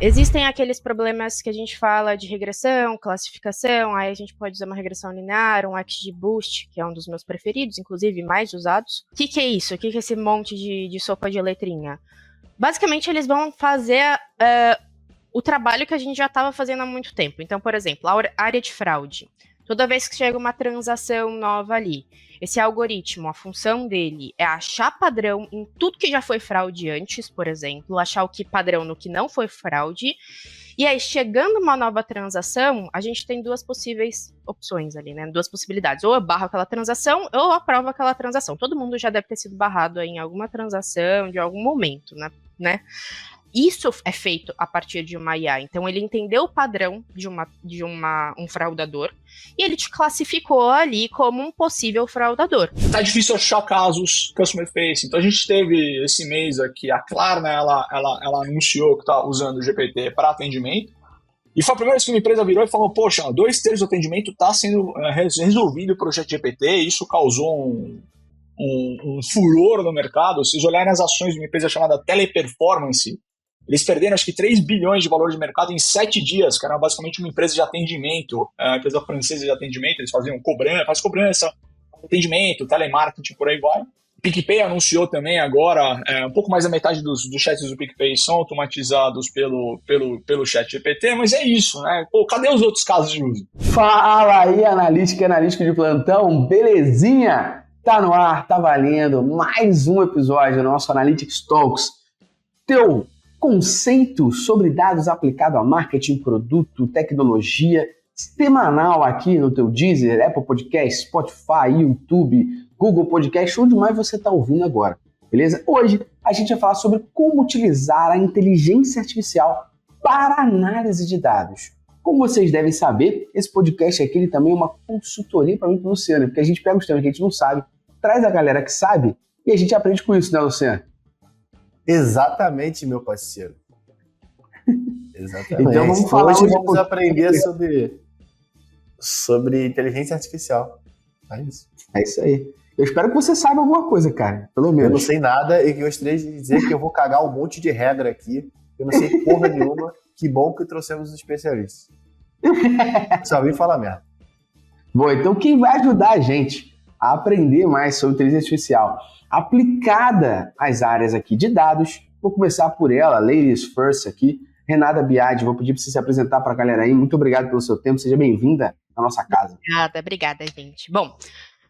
Existem aqueles problemas que a gente fala de regressão, classificação, aí a gente pode usar uma regressão linear, um XGBoost, que é um dos meus preferidos, inclusive mais usados. O que é isso? O que é esse monte de sopa de letrinha? Basicamente, eles vão fazer o trabalho que a gente já estava fazendo há muito tempo. Então, por exemplo, a área de fraude. Toda vez que chega uma transação nova ali, esse algoritmo, a função dele é achar padrão em tudo que já foi fraude antes, por exemplo, achar o que padrão no que não foi fraude. E aí, chegando uma nova transação, a gente tem duas possíveis opções ali, né? Duas possibilidades. Ou eu barro aquela transação, ou eu aprovo aquela transação. Todo mundo já deve ter sido barrado aí em alguma transação, de algum momento, né? Isso é feito a partir de uma IA. Então, ele entendeu o padrão de um fraudador e ele te classificou ali como um possível fraudador. Tá difícil achar casos customer facing. Então, a gente teve esse mês aqui, a Klarna, ela anunciou que tá usando o GPT para atendimento. E foi a primeira vez que uma empresa virou e falou, poxa, 2/3 do atendimento está sendo resolvido pelo ChatGPT. Isso causou um furor no mercado. Se vocês olharem as ações de uma empresa chamada Teleperformance, eles perderam acho que 3 bilhões de valor de mercado em 7 dias, que era basicamente uma empresa de atendimento, empresa francesa de atendimento. Eles faziam cobrança, atendimento, telemarketing, por aí vai. PicPay anunciou também agora, um pouco mais da metade dos chats do PicPay são automatizados pelo ChatGPT, mas é isso, né? Pô, cadê os outros casos de uso? Fala aí, analítico de plantão, belezinha? Tá no ar, tá valendo mais um episódio do nosso Analytics Talks. Teu conceito sobre dados aplicado a marketing, produto, tecnologia, semanal aqui no teu Deezer, Apple Podcast, Spotify, YouTube, Google Podcast, onde mais você está ouvindo agora, beleza? Hoje a gente vai falar sobre como utilizar a inteligência artificial para análise de dados. Como vocês devem saber, esse podcast aqui ele também é uma consultoria para mim e para o Luciano, porque a gente pega os temas que a gente não sabe, traz a galera que sabe e a gente aprende com isso, né, Luciano? Exatamente, meu parceiro. Exatamente. Então vamos falar hoje vamos aprender sobre inteligência artificial. É isso. É isso aí. Eu espero que você saiba alguma coisa, cara. Pelo menos. Eu não sei nada e gostaria de dizer que eu vou cagar um monte de regra aqui. Eu não sei porra nenhuma. Que bom que trouxemos os especialistas. Só vim falar merda. Bom, então quem vai ajudar a gente a aprender mais sobre inteligência artificial aplicada às áreas aqui de dados, vou começar por ela, ladies first aqui, Renata Biagi, vou pedir para você se apresentar para a galera aí. Muito obrigado pelo seu tempo, seja bem-vinda à nossa casa. Obrigada, gente. Bom,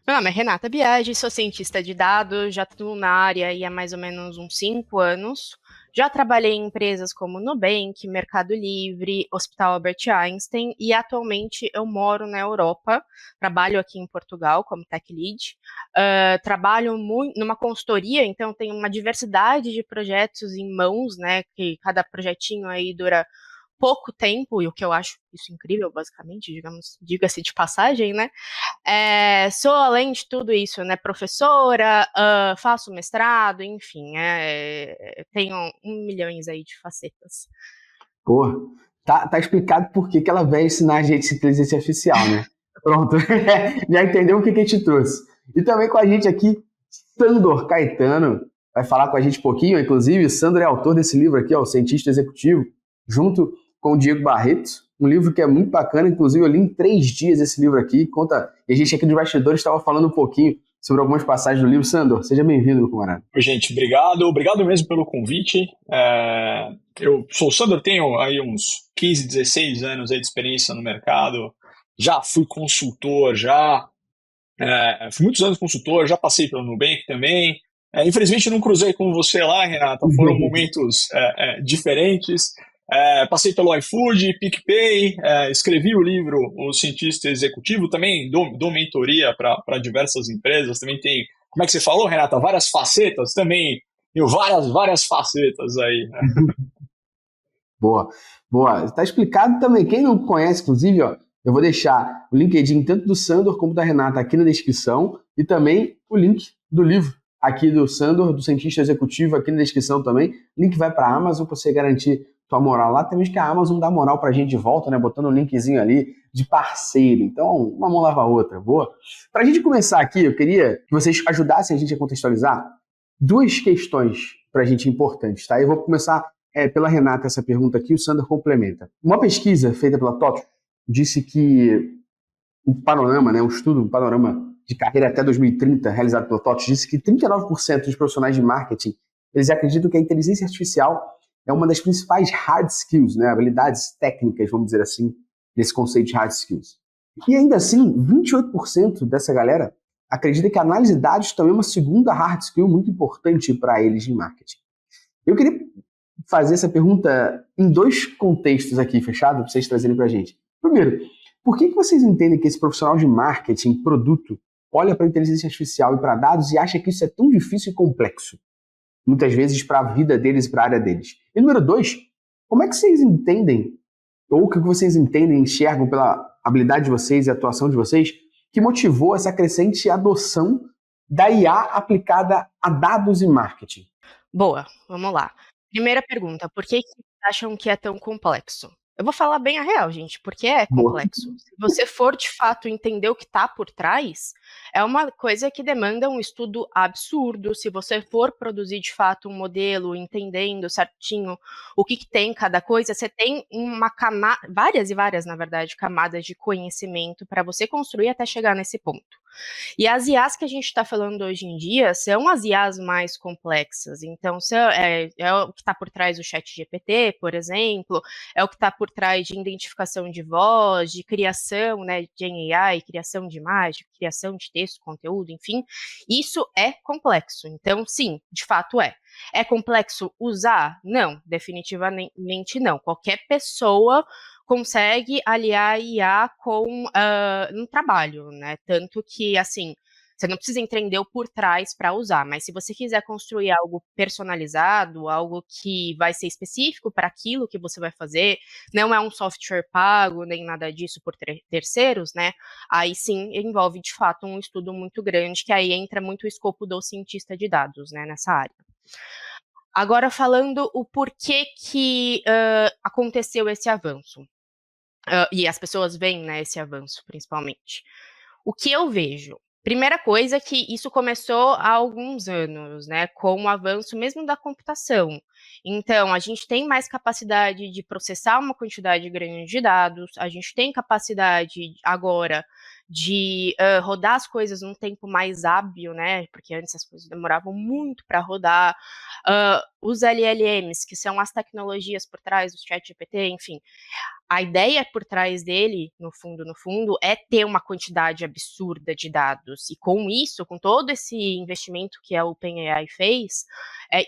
meu nome é Renata Biagi, sou cientista de dados, já estou na área há mais ou menos uns 5 anos. Já trabalhei em empresas como Nubank, Mercado Livre, Hospital Albert Einstein e atualmente eu moro na Europa, trabalho aqui em Portugal como Tech Lead, trabalho muito numa consultoria, então tenho uma diversidade de projetos em mãos, né, que cada projetinho aí dura pouco tempo, e o que eu acho isso incrível, basicamente, diga-se de passagem, né? Sou, além de tudo isso, né, professora, faço mestrado, enfim, tenho 1 milhão aí de facetas. Pô, tá explicado por que ela veio ensinar a gente inteligência artificial, né? Pronto, já entendeu o que a gente trouxe. E também com a gente aqui, Sandor Caetano, vai falar com a gente um pouquinho, inclusive, Sandor é autor desse livro aqui, o Cientista Executivo, junto com o Diego Barreto, um livro que é muito bacana, inclusive eu li em 3 dias esse livro aqui, e a gente aqui dos bastidores estava falando um pouquinho sobre algumas passagens do livro. Sandor, seja bem-vindo, meu camarada. Oi, gente, obrigado mesmo pelo convite. Eu sou o Sandor, tenho aí uns 15, 16 anos aí de experiência no mercado, já fui consultor, fui muitos anos consultor, já passei pelo Nubank também. Infelizmente não cruzei com você lá, Renata, foram momentos diferentes. Passei pelo iFood, PicPay, escrevi o livro O Cientista Executivo, também dou mentoria para diversas empresas, também tem, como é que você falou, Renata, várias facetas, também tenho várias facetas aí. Né? Boa, está explicado também, quem não conhece, inclusive, ó, eu vou deixar o LinkedIn tanto do Sandor como da Renata aqui na descrição e também o link do livro aqui do Sandor, do Cientista Executivo, aqui na descrição também. O link vai para a Amazon para você garantir tua moral lá, também que a Amazon dá moral pra gente de volta, né, botando um linkzinho ali de parceiro, então uma mão lava a outra, boa? Pra gente começar aqui, eu queria que vocês ajudassem a gente a contextualizar 2 questões pra gente importantes, tá? Eu vou começar pela Renata essa pergunta aqui, o Sander complementa. Uma pesquisa feita pela TOTO disse que um panorama, né, um panorama de carreira até 2030, realizado pela TOTO, disse que 39% dos profissionais de marketing, eles acreditam que a inteligência artificial é uma das principais hard skills, né, habilidades técnicas, vamos dizer assim, desse conceito de hard skills. E ainda assim, 28% dessa galera acredita que a análise de dados também é uma segunda hard skill muito importante para eles em marketing. Eu queria fazer essa pergunta em dois contextos aqui, fechado, para vocês trazerem para a gente. Primeiro, por que vocês entendem que esse profissional de marketing, produto, olha para a inteligência artificial e para dados e acha que isso é tão difícil e complexo? Muitas vezes para a vida deles e para a área deles. E número dois, como é que vocês entendem, ou o que vocês entendem, enxergam pela habilidade de vocês e atuação de vocês, que motivou essa crescente adoção da IA aplicada a dados e marketing? Boa, vamos lá. Primeira pergunta, por que vocês acham que é tão complexo? Eu vou falar bem a real, gente, porque é complexo. Se você for, de fato, entender o que está por trás, é uma coisa que demanda um estudo absurdo. Se você for produzir, de fato, um modelo, entendendo certinho o que tem cada coisa, você tem uma camada, várias e várias, na verdade, camadas de conhecimento para você construir até chegar nesse ponto. E as IAs que a gente está falando hoje em dia são as IAs mais complexas. Então, é o que está por trás do ChatGPT, por exemplo, é o que está por trás de identificação de voz, de criação, né, de AI, criação de imagem, criação de texto, conteúdo, enfim. Isso é complexo. Então, sim, de fato é. É complexo usar? Não, definitivamente não. Qualquer pessoa consegue aliar IA com um trabalho, né? Tanto que, assim, você não precisa entender o por trás para usar, mas se você quiser construir algo personalizado, algo que vai ser específico para aquilo que você vai fazer, não é um software pago, nem nada disso por terceiros, né? Aí sim envolve, de fato, um estudo muito grande, que aí entra muito o escopo do cientista de dados, né, nessa área. Agora, falando o porquê que aconteceu esse avanço. E as pessoas veem, né, esse avanço, principalmente. O que eu vejo? Primeira coisa é que isso começou há alguns anos, né, com o avanço mesmo da computação. Então, a gente tem mais capacidade de processar uma quantidade grande de dados, a gente tem capacidade agora de rodar as coisas num tempo mais hábil, né, porque antes as coisas demoravam muito para rodar. Os LLMs, que são as tecnologias por trás do ChatGPT, enfim. A ideia por trás dele, no fundo, é ter uma quantidade absurda de dados. E com isso, com todo esse investimento que a OpenAI fez,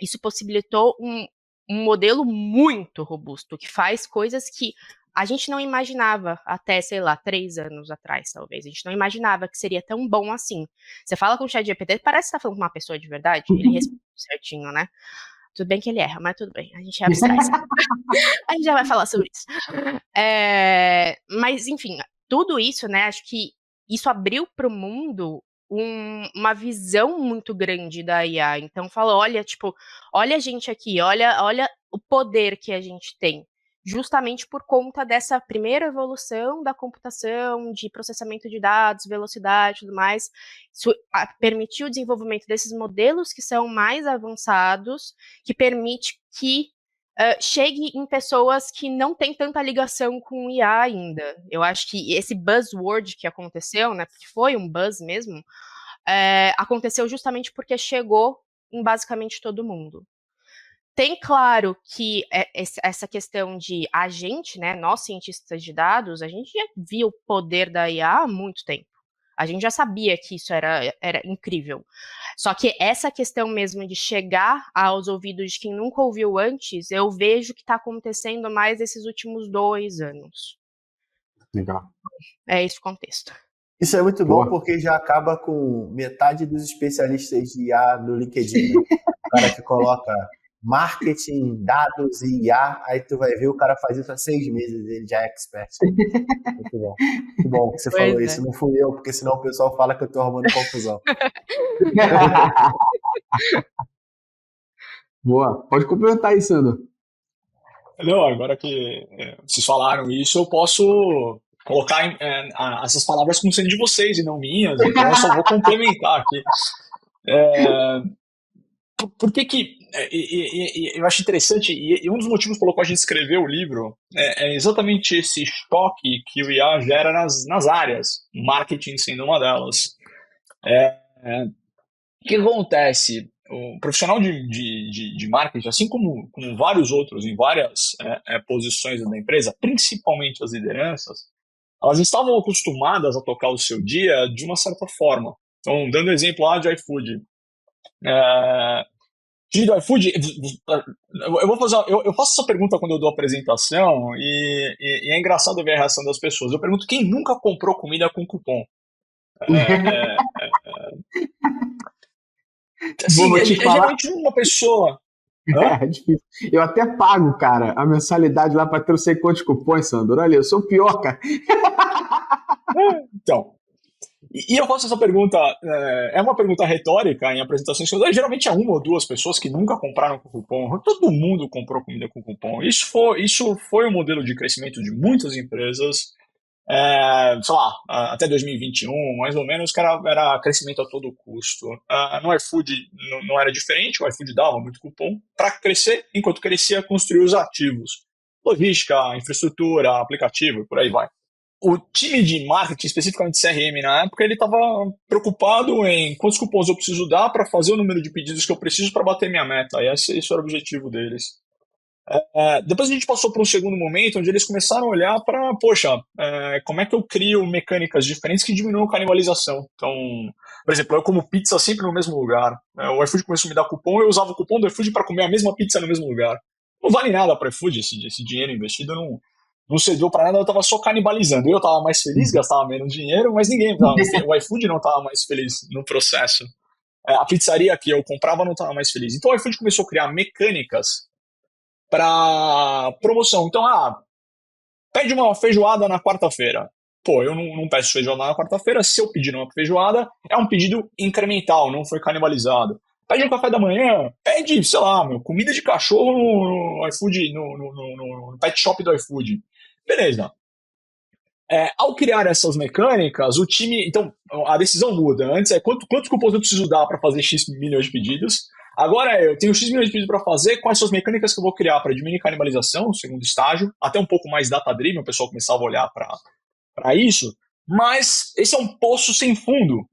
isso possibilitou um modelo muito robusto, que faz coisas que a gente não imaginava até, sei lá, 3 anos atrás, talvez. A gente não imaginava que seria tão bom assim. Você fala com o ChatGPT, parece que você tá falando com uma pessoa de verdade. Ele responde certinho, né? Tudo bem que ele erra, mas tudo bem. A gente abstrai. A gente já vai falar sobre isso. Mas, enfim, tudo isso, né? Acho que isso abriu para o mundo uma visão muito grande da IA. Então, falou, olha, tipo, olha a gente aqui, olha o poder que a gente tem. Justamente por conta dessa primeira evolução da computação, de processamento de dados, velocidade e tudo mais, isso permitiu o desenvolvimento desses modelos que são mais avançados, que permite que chegue em pessoas que não têm tanta ligação com o IA ainda. Eu acho que esse buzzword que aconteceu, né, porque foi um buzz mesmo, aconteceu justamente porque chegou em basicamente todo mundo. Tem, claro, que essa questão de a gente, né, nós cientistas de dados, a gente já viu o poder da IA há muito tempo. A gente já sabia que isso era incrível. Só que essa questão mesmo de chegar aos ouvidos de quem nunca ouviu antes, eu vejo que está acontecendo mais esses últimos 2 anos. Legal. É esse o contexto. Isso é muito bom porque já acaba com metade dos especialistas de IA no LinkedIn. Né? O cara que coloca marketing, dados e IA, aí tu vai ver o cara faz isso há 6 meses, ele já é expert. Muito bom. Muito bom que você falou isso, não fui eu, porque senão o pessoal fala que eu tô arrumando confusão. Boa, pode complementar aí, Sandro. Não, agora que vocês falaram isso, eu posso colocar essas palavras como sendo de vocês e não minhas, então eu só vou complementar aqui. Por que eu acho interessante, e um dos motivos pelo qual a gente escreveu o livro é exatamente esse choque que o IA gera nas áreas, marketing sendo uma delas. O que acontece? O profissional de marketing, assim como vários outros em várias posições da empresa, principalmente as lideranças, elas estavam acostumadas a tocar o seu dia de uma certa forma. Então, dando exemplo lá de iFood. Do iFood, eu faço essa pergunta quando eu dou apresentação e é engraçado ver a reação das pessoas. Eu pergunto quem nunca comprou comida com cupom. Assim, Vou te falar. geralmente uma pessoa. É difícil. Eu até pago, cara, a mensalidade lá para ter não sei quantos cupons, Sandro. Olha, eu sou o pior, cara. Então, e eu faço essa pergunta, é uma pergunta retórica em apresentações, geralmente é uma ou duas pessoas que nunca compraram com cupom, todo mundo comprou comida com cupom. Isso foi um modelo de crescimento de muitas empresas, sei lá, até 2021, mais ou menos, que era crescimento a todo custo. No iFood não era diferente, o iFood dava muito cupom para crescer, enquanto crescia, construir os ativos. Logística, infraestrutura, aplicativo, por aí vai. O time de marketing, especificamente CRM na época, ele estava preocupado em quantos cupons eu preciso dar para fazer o número de pedidos que eu preciso para bater minha meta. E esse era o objetivo deles. Depois a gente passou para um segundo momento onde eles começaram a olhar para, poxa, como é que eu crio mecânicas diferentes que diminuam a canibalização. Então, por exemplo, eu como pizza sempre no mesmo lugar. O iFood começou a me dar cupom, eu usava o cupom do iFood para comer a mesma pizza no mesmo lugar. Não vale nada para o iFood, esse dinheiro investido não serviu para nada, eu estava só canibalizando. Eu estava mais feliz, gastava menos dinheiro, mas o iFood não estava mais feliz no processo. A pizzaria que eu comprava não estava mais feliz. Então o iFood começou a criar mecânicas para promoção. Então, pede uma feijoada na quarta-feira. Pô, eu não peço feijoada na quarta-feira. Se eu pedir uma feijoada, é um pedido incremental, não foi canibalizado. Pede um café da manhã, pede, sei lá, comida de cachorro no iFood, no pet shop do iFood. Beleza. Ao criar essas mecânicas, o time... Então, a decisão muda. Antes quantos cupons eu preciso dar para fazer X milhões de pedidos. Agora eu tenho X milhões de pedidos para fazer, quais são as mecânicas que eu vou criar para diminuir canibalização, no segundo estágio, até um pouco mais data-driven, o pessoal começava a olhar para isso. Mas esse é um poço sem fundo,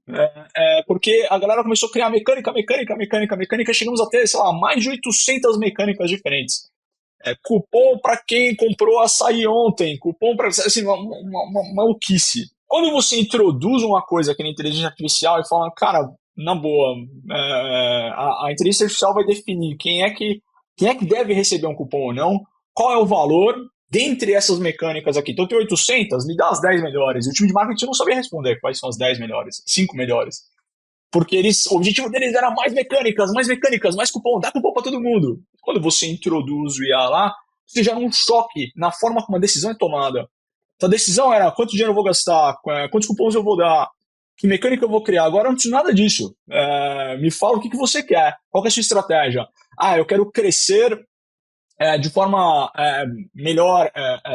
porque a galera começou a criar mecânica, chegamos a ter, sei lá, mais de 800 mecânicas diferentes. Cupom para quem comprou açaí ontem, cupom para... Assim, uma maluquice. Quando você introduz uma coisa que na inteligência artificial e fala, cara, na boa, a inteligência artificial vai definir quem é que deve receber um cupom ou não, qual é o valor dentre essas mecânicas aqui. Então tem 800, me dá as 10 melhores. E o time de marketing não sabia responder quais são as 10 melhores, 5 melhores. Porque o objetivo deles era mais mecânicas, mais cupom, dá cupom para todo mundo. Quando você introduz o IA lá, você gera um choque na forma como a decisão é tomada. Então a decisão era quanto dinheiro eu vou gastar, quantos cupons eu vou dar, que mecânica eu vou criar. Agora eu não preciso nada disso. Me fala o que você quer, qual que é a sua estratégia. Eu quero crescer de forma melhor,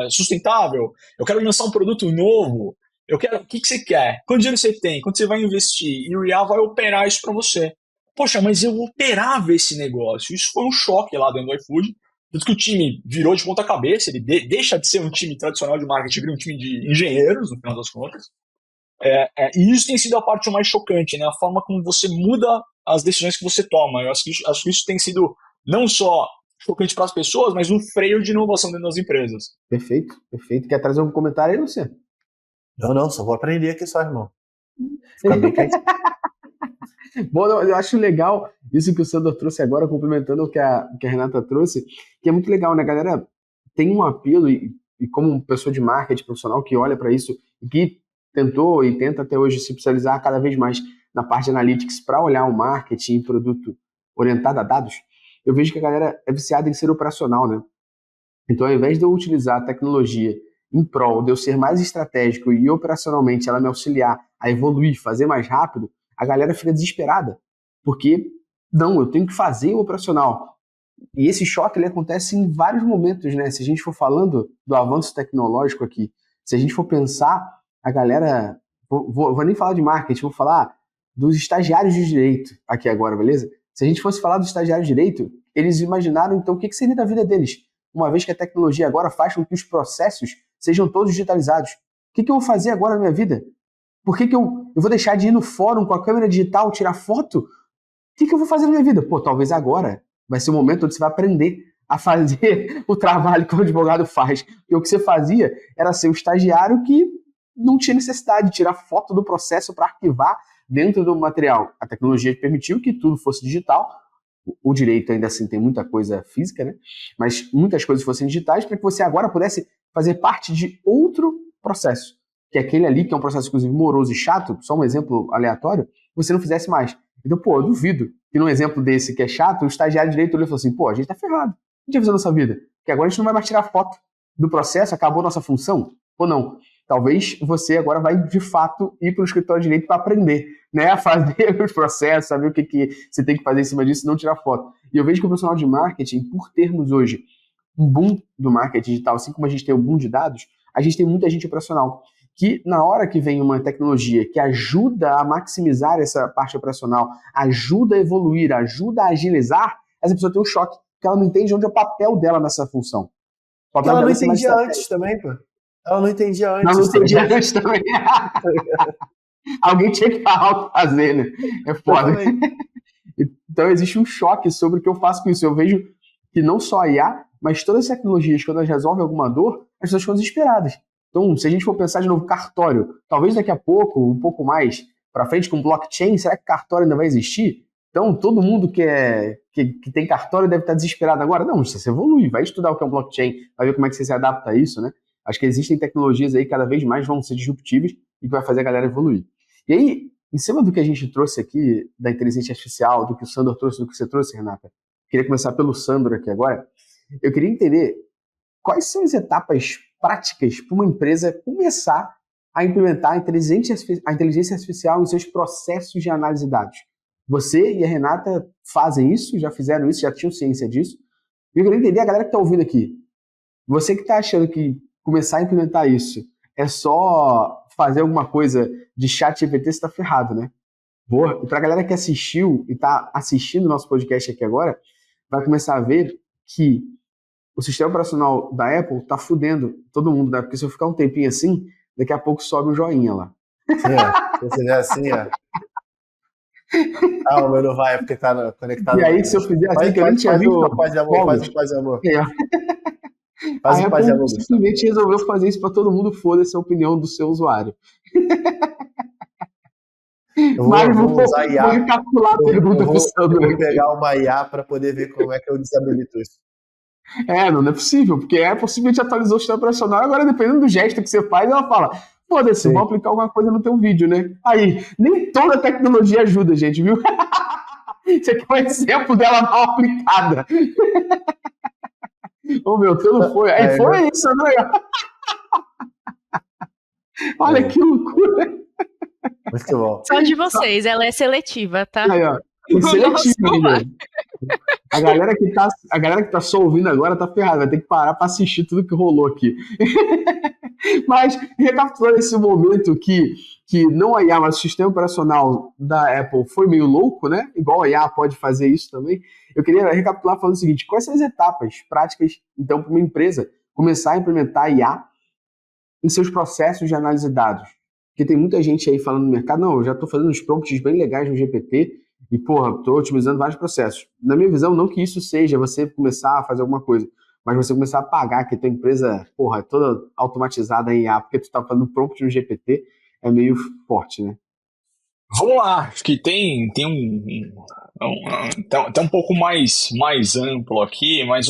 sustentável, eu quero lançar um produto novo, o que você quer? Quanto dinheiro você tem? Quanto você vai investir? E o IA vai operar isso para você. Poxa, mas eu operava esse negócio. Isso foi um choque lá dentro do iFood. Tanto que o time virou de ponta cabeça, ele deixa de ser um time tradicional de marketing, vira um time de engenheiros, no final das contas. E isso tem sido a parte mais chocante, né? A forma como você muda as decisões que você toma. Eu acho que isso tem sido não só chocante para as pessoas, mas um freio de inovação dentro das empresas. Perfeito. Quer trazer um comentário aí, Luciano? Não, só vou aprender aqui só, irmão. Fica bem quietinho. Bom, eu acho legal isso que o Sandor trouxe agora, complementando o que a Renata trouxe, que é muito legal, né? A galera tem um apelo, e como pessoa de marketing profissional que olha para isso, e que tentou e tenta até hoje se especializar cada vez mais na parte de analytics para olhar o marketing e produto orientado a dados, eu vejo que a galera é viciada em ser operacional, né? Então, ao invés de eu utilizar a tecnologia em prol de eu ser mais estratégico e operacionalmente ela me auxiliar a evoluir, fazer mais rápido, a galera fica desesperada, porque não, eu tenho que fazer o operacional. E esse choque ele acontece em vários momentos, né? Se a gente for falando do avanço tecnológico aqui, se a gente for pensar, a galera... Vou nem falar de marketing, vou falar dos estagiários de direito aqui agora, beleza? Se a gente fosse falar dos estagiários de direito, eles imaginaram, então, o que seria da vida deles, uma vez que a tecnologia agora faz com que os processos sejam todos digitalizados. O que eu vou fazer agora na minha vida? Por que eu vou deixar de ir no fórum com a câmera digital, tirar foto? O que eu vou fazer na minha vida? Pô, talvez agora vai ser o momento onde você vai aprender a fazer o trabalho que o advogado faz. Porque o que você fazia era ser o estagiário que não tinha necessidade de tirar foto do processo para arquivar dentro do material. A tecnologia permitiu que tudo fosse digital. O direito ainda assim tem muita coisa física, né? Mas muitas coisas fossem digitais para que você agora pudesse fazer parte de outro processo. Que é aquele ali, que é um processo inclusive moroso e chato, só um exemplo aleatório, você não fizesse mais. Então, pô, eu duvido que num exemplo desse que é chato, o estagiário de direito olhou e falou assim, pô, a gente tá ferrado. O que a gente vai fazer na nossa vida? Porque agora a gente não vai mais tirar foto do processo, acabou a nossa função? Ou não? Talvez você agora vai, de fato, ir para o escritório de direito para aprender, né, a fazer os processos, saber o que você tem que fazer em cima disso e não tirar foto. E eu vejo que o profissional de marketing, por termos hoje um boom do marketing digital, assim como a gente tem um boom de dados, a gente tem muita gente operacional que, na hora que vem uma tecnologia que ajuda a maximizar essa parte operacional, ajuda a evoluir, ajuda a agilizar, essa pessoa tem um choque, porque ela não entende onde é o papel dela nessa função. Porque ela não entendia antes também, pô. Ela não entendia antes. Não entendia antes também. Alguém tinha que fazer, né? É foda. Então existe um choque sobre o que eu faço com isso. Eu vejo que não só a IA, mas todas as tecnologias, quando elas resolvem alguma dor, as pessoas ficam desesperadas. Então, se a gente for pensar de novo cartório, talvez daqui a pouco, um pouco mais para frente com blockchain, será que cartório ainda vai existir? Então, todo mundo que tem cartório deve estar desesperado agora. Não, você evolui, vai estudar o que é um blockchain, vai ver como é que você se adapta a isso, né? Acho que existem tecnologias aí que cada vez mais vão ser disruptivas e que vai fazer a galera evoluir. E aí, em cima do que a gente trouxe aqui, da inteligência artificial, do que o Sandor trouxe, do que você trouxe, Renata, queria começar pelo Sandor aqui agora. Eu queria entender quais são as etapas práticas para uma empresa começar a implementar a inteligência artificial em seus processos de análise de dados. Você e a Renata fazem isso, já fizeram isso, já tinham ciência disso. E eu queria entender a galera que está ouvindo aqui. Você que está achando que começar a implementar isso é só fazer alguma coisa de chat GPT, você está ferrado, né? Boa. E para a galera que assistiu e está assistindo o nosso podcast aqui agora, vai começar a ver que o sistema operacional da Apple está fudendo todo mundo, né? Porque se eu ficar um tempinho assim, daqui a pouco sobe um joinha lá. Se você fizer assim, ó. Ah, o meu não vai, porque tá conectado. E aí, se eu fizer assim, que eu nem tinha visto... Paz de amor, paz de amor. A Apple simplesmente resolveu fazer isso para todo mundo, foda-se a opinião do seu usuário. Mas vou usar IA. Vou recapitular a pergunta pro Sandro. Eu vou pegar uma IA para poder ver como é que eu desabilito isso. Não é possível, porque a Apple simplesmente atualizou o sistema operacional, agora dependendo do gesto que você faz, ela fala, foda-se, vou aplicar alguma coisa no teu vídeo, né? Aí, nem toda tecnologia ajuda, gente, viu? Isso aqui é um exemplo dela mal aplicada. Ô, meu, tu não foi. Aí foi isso, né? Olha que loucura. Muito bom. Só de vocês, ela é seletiva, tá? Aí, ó. Seletiva ainda. A galera que tá só ouvindo agora tá ferrada, vai ter que parar pra assistir tudo que rolou aqui. Mas, recapitulando esse momento que não a IA, mas o sistema operacional da Apple foi meio louco, né? Igual a IA pode fazer isso também. Eu queria recapitular falando o seguinte, quais são as etapas práticas, então, para uma empresa começar a implementar a IA em seus processos de análise de dados? Porque tem muita gente aí falando no mercado, não, eu já tô fazendo uns prompts bem legais no GPT, e, porra, tô otimizando vários processos. Na minha visão, não que isso seja você começar a fazer alguma coisa, mas você começar a pagar que a tua empresa, porra, é toda automatizada em IA, porque tu tá fazendo prompt no GPT, é meio forte, né? Vamos lá, acho que tem um pouco mais amplo aqui, mas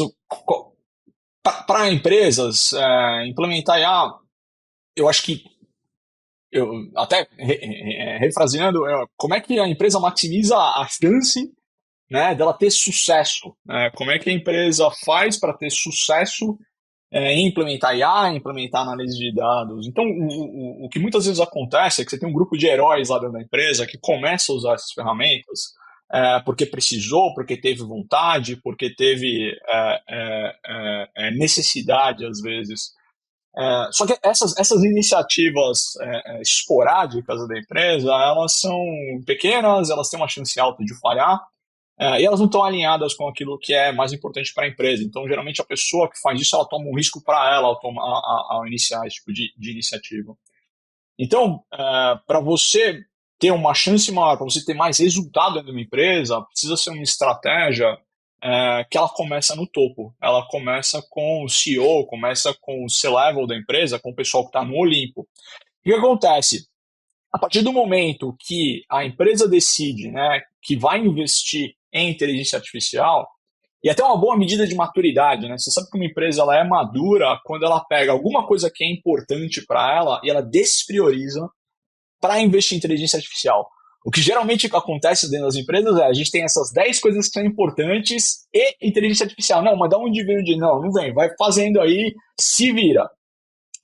para empresas implementar IA, eu acho que até refraseando, como é que a empresa maximiza a chance, né, dela ter sucesso? Como é que a empresa faz para ter sucesso em implementar IA, implementar análise de dados? Então, o que muitas vezes acontece é que você tem um grupo de heróis lá dentro da empresa que começa a usar essas ferramentas porque precisou, porque teve vontade, porque teve necessidade, às vezes. Só que essas iniciativas esporádicas da empresa, elas são pequenas, elas têm uma chance alta de falhar, e elas não estão alinhadas com aquilo que é mais importante para a empresa. Então, geralmente, a pessoa que faz isso, ela toma um risco para ela ao iniciar esse tipo de iniciativa. Então, para você ter uma chance maior, para você ter mais resultado dentro de uma empresa, precisa ser uma estratégia que ela começa no topo. Ela começa com o CEO, começa com o C-level da empresa, com o pessoal que está no Olimpo. O que acontece? A partir do momento que a empresa decide, né, que vai investir em inteligência artificial, e até uma boa medida de maturidade, né? Você sabe que uma empresa ela é madura quando ela pega alguma coisa que é importante para ela e ela desprioriza para investir em inteligência artificial. O que geralmente acontece dentro das empresas a gente tem essas 10 coisas que são importantes e inteligência artificial. Não, mas da onde vem o dinheiro? Não vem. Vai fazendo aí, se vira.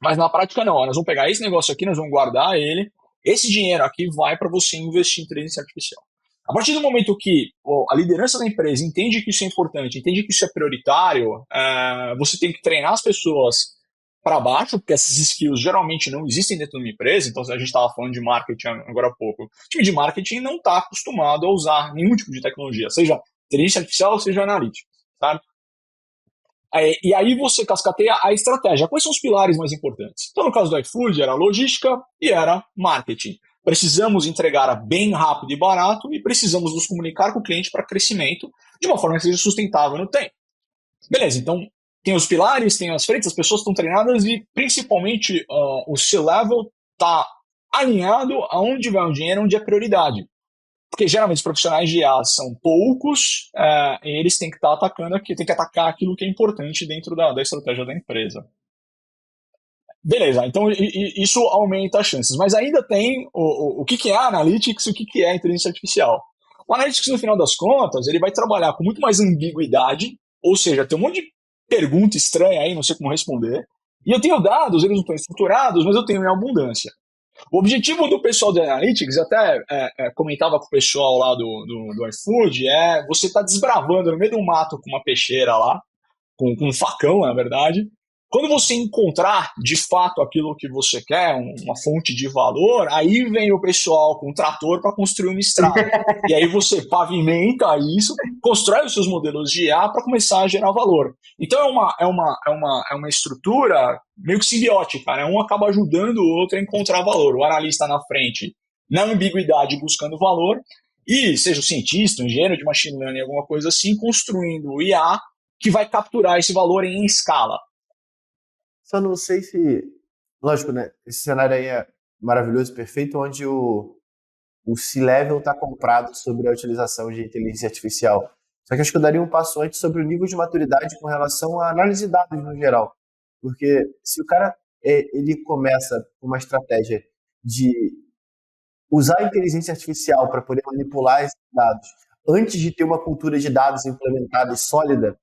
Mas na prática não. Nós vamos pegar esse negócio aqui, nós vamos guardar ele. Esse dinheiro aqui vai para você investir em inteligência artificial. A partir do momento que a liderança da empresa entende que isso é importante, entende que isso é prioritário, você tem que treinar as pessoas para baixo, porque essas skills geralmente não existem dentro de uma empresa. Então, a gente estava falando de marketing agora há pouco. O time de marketing não está acostumado a usar nenhum tipo de tecnologia, seja inteligência artificial ou seja analítica, sabe? E aí você cascateia a estratégia. Quais são os pilares mais importantes? Então, no caso do iFood, era logística e era marketing. Precisamos entregar bem rápido e barato e precisamos nos comunicar com o cliente para crescimento de uma forma que seja sustentável no tempo. Beleza, então tem os pilares, tem as frentes, as pessoas estão treinadas e principalmente o C-level está alinhado aonde vai o dinheiro, onde é prioridade. Porque geralmente os profissionais de IA são poucos e eles têm que estar atacando aqui, tem que atacar aquilo que é importante dentro da estratégia da empresa. Beleza, então isso aumenta as chances. Mas ainda tem o que é Analytics e o que é inteligência artificial. O Analytics, no final das contas, ele vai trabalhar com muito mais ambiguidade, ou seja, tem um monte de pergunta estranha aí, não sei como responder. E eu tenho dados, eles não estão estruturados, mas eu tenho em abundância. O objetivo do pessoal do Analytics, até comentava com o pessoal lá do iFood, você tá desbravando no meio do mato com uma peixeira lá, com um facão, na verdade. Quando você encontrar, de fato, aquilo que você quer, uma fonte de valor, aí vem o pessoal com um trator para construir uma estrada. E aí você pavimenta isso, constrói os seus modelos de IA para começar a gerar valor. Então é uma estrutura meio que simbiótica, né? Um acaba ajudando o outro a encontrar valor. O analista na frente, na ambiguidade, buscando valor, e seja o cientista, o engenheiro de machine learning, alguma coisa assim, construindo o IA que vai capturar esse valor em escala. Só não sei se... Lógico, né? Esse cenário aí é maravilhoso, perfeito, onde o C-Level está comprado sobre a utilização de inteligência artificial. Só que acho que eu daria um passo antes sobre o nível de maturidade com relação à análise de dados no geral. Porque se o cara ele começa com uma estratégia de usar a inteligência artificial para poder manipular esses dados antes de ter uma cultura de dados implementada e sólida,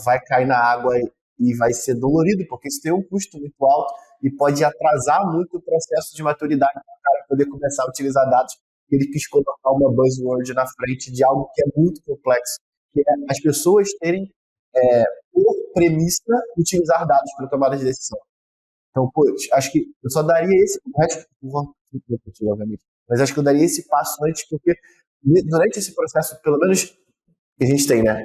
vai cair na água e vai ser dolorido, porque isso tem um custo muito alto e pode atrasar muito o processo de maturidade para o cara poder começar a utilizar dados. Ele quis colocar uma buzzword na frente de algo que é muito complexo, que é as pessoas terem, por premissa, utilizar dados para tomada de decisão. Então, acho que eu só daria esse... obviamente, mas acho que eu daria esse passo antes, porque durante esse processo, pelo menos que a gente tem, né?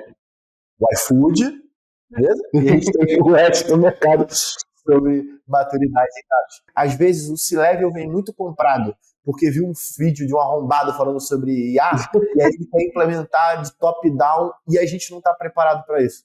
O iFood, beleza? E a gente tem o resto do mercado sobre maturidade e dados. Às vezes o C-Level vem muito comprado, porque viu um vídeo de um arrombado falando sobre IA, e aí ele quer implementar de top-down, e a gente não está preparado para isso,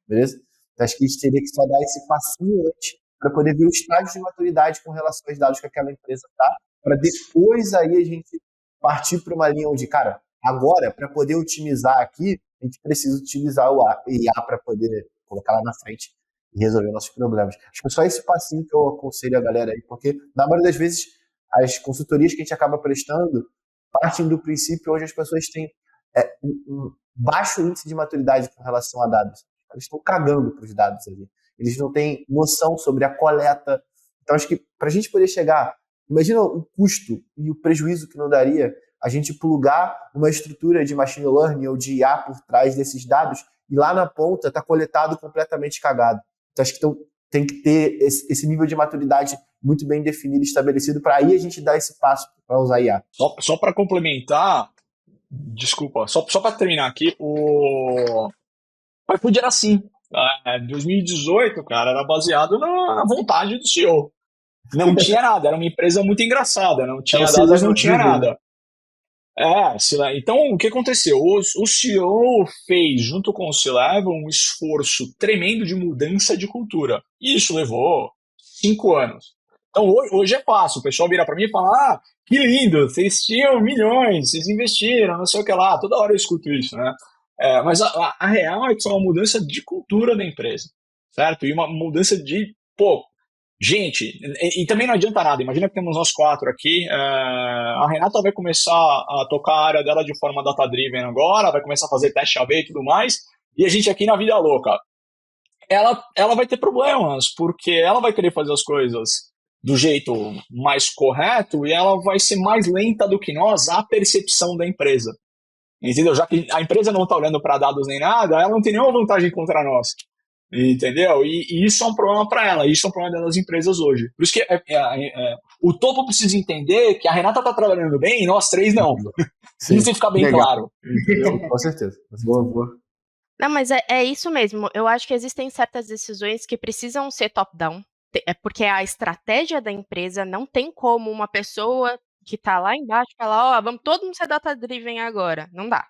beleza? Então, acho que a gente teria que só dar esse passinho antes, para poder ver o estágio de maturidade com relação aos dados que aquela empresa está, para depois aí a gente partir para uma linha onde, cara, agora, para poder otimizar aqui, a gente precisa utilizar o IA para poder colocar lá na frente e resolver nossos problemas. Acho que é só esse passinho que eu aconselho a galera aí, porque na maioria das vezes as consultorias que a gente acaba prestando partem do princípio onde as pessoas têm um baixo índice de maturidade com relação a dados. Eles estão cagando para os dados ali. Eles não têm noção sobre a coleta. Então acho que para a gente poder chegar, imagina o custo e o prejuízo que não daria a gente plugar uma estrutura de machine learning ou de IA por trás desses dados e lá na ponta está coletado completamente cagado. Então acho que tem que ter esse nível de maturidade muito bem definido e estabelecido para aí a gente dar esse passo para usar IA. Só para complementar, Desculpa, só para terminar aqui, o iFood era assim. 2018, cara, era baseado na vontade do CEO. Não tinha nada, era uma empresa muito engraçada, não É o tinha dados, C-Level não tinha Driven, né? nada. Então o que aconteceu? O CEO fez, junto com o C-Level, um esforço tremendo de mudança de cultura. E isso levou 5 anos. Então hoje é fácil, o pessoal vira para mim e fala: ah, que lindo, vocês tinham milhões, vocês investiram, não sei o que lá. Toda hora eu escuto isso, né? Mas a real é que é uma mudança de cultura da empresa, certo? E uma mudança de, pô, gente, e também não adianta nada. Imagina que temos nós quatro aqui. A Renata vai começar a tocar a área dela de forma data-driven agora, vai começar a fazer teste AB e tudo mais, e a gente aqui na vida louca. Ela vai ter problemas, porque ela vai querer fazer as coisas do jeito mais correto e ela vai ser mais lenta do que nós à percepção da empresa. Entendeu? Já que a empresa não está olhando para dados nem nada, ela não tem nenhuma vantagem contra nós. Entendeu? E isso é um problema para ela, isso é um problema das empresas hoje. Por isso que o topo precisa entender que a Renata está trabalhando bem e nós três não. Sim. Isso tem que ficar bem Legal. claro. Entendeu? Com certeza. Boa, boa. Não, mas é isso mesmo. Eu acho que existem certas decisões que precisam ser top-down. É porque a estratégia da empresa não tem como uma pessoa que está lá embaixo falar, ó, vamos todo mundo ser data-driven agora. Não dá.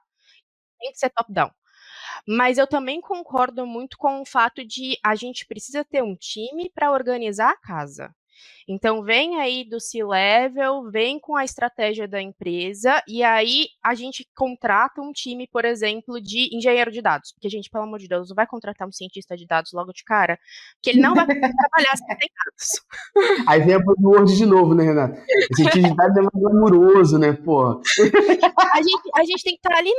Tem que ser top-down. Mas eu também concordo muito com o fato de a gente precisa ter um time para organizar a casa. Então, vem aí do C-Level, vem com a estratégia da empresa, e aí a gente contrata um time, por exemplo, de engenheiro de dados. Porque, gente, pelo amor de Deus, não vai contratar um cientista de dados logo de cara, porque ele não vai poder trabalhar sem ter dados. Aí vem a buzzword de novo, né, Renato? Esse sentido de dados é mais glamuroso, né, pô? A gente tem que estar ali